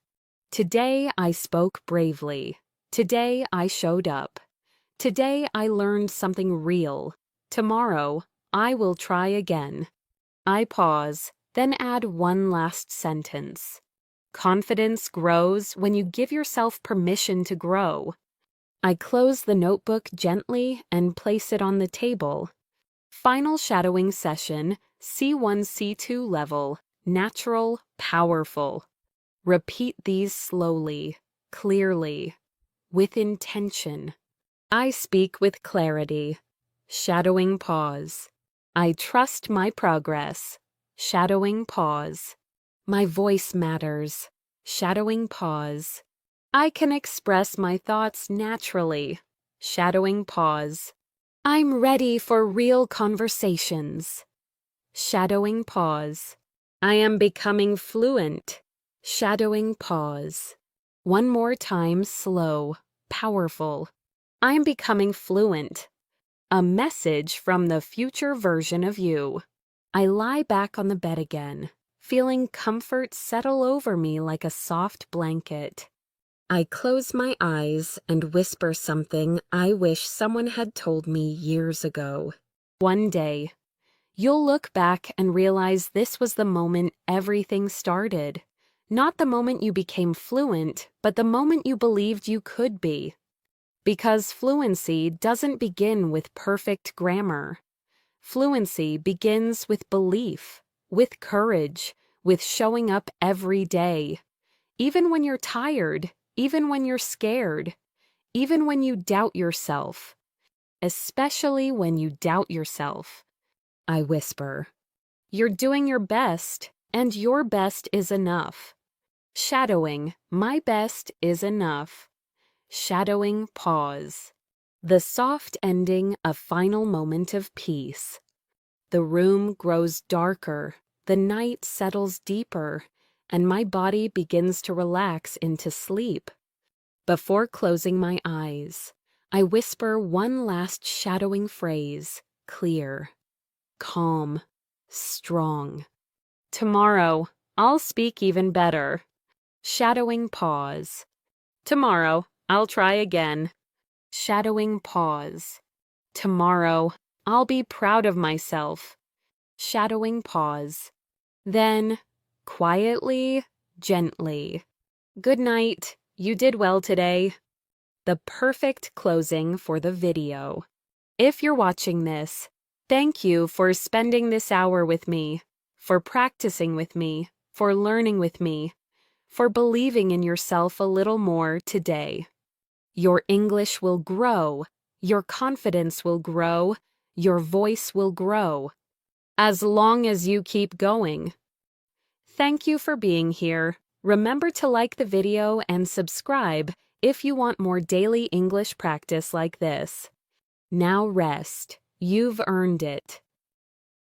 Speaker 1: Today I spoke bravely. Today I showed up. Today I learned something real. Tomorrow I will try again. I pause, then add one last sentence. Confidence grows when you give yourself permission to grow. I close the notebook gently and place it on the table. Final shadowing session, C1, C2 level, natural, powerful. Repeat these slowly, clearly, with intention. I speak with clarity. Shadowing, pause. I trust my progress. Shadowing, pause. My voice matters. Shadowing, pause. I can express my thoughts naturally. Shadowing pause. I'm ready for real conversations. Shadowing pause. I am becoming fluent. Shadowing pause. One more time, slow, powerful. I'm becoming fluent. A message from the future version of you. I lie back on the bed again, feeling comfort settle over me like a soft blanket. I close my eyes and whisper something I wish someone had told me years ago. One day, you'll look back and realize this was the moment everything started. Not the moment you became fluent, but the moment you believed you could be. Because fluency doesn't begin with perfect grammar. Fluency begins with belief, with courage, with showing up every day. Even when you're tired, even when you're scared, even when you doubt yourself. Especially when you doubt yourself. I whisper. You're doing your best, and your best is enough. Shadowing, my best is enough. Shadowing pause. The soft ending, a final moment of peace. The room grows darker, the night settles deeper, and my body begins to relax into sleep. Before closing my eyes, I whisper one last shadowing phrase, clear, calm, strong. Tomorrow, I'll speak even better. Shadowing pause. Tomorrow, I'll try again. Shadowing pause. Tomorrow, I'll be proud of myself. Shadowing pause. Then, quietly, gently. Good night. You did well today. The perfect closing for the video. If you're watching this, thank you for spending this hour with me, for practicing with me, for learning with me, for believing in yourself a little more today. Your English will grow, your confidence will grow, your voice will grow, as long as you keep going. Thank you for being here. Remember to like the video and subscribe if you want more daily English practice like this. Now rest. You've earned it.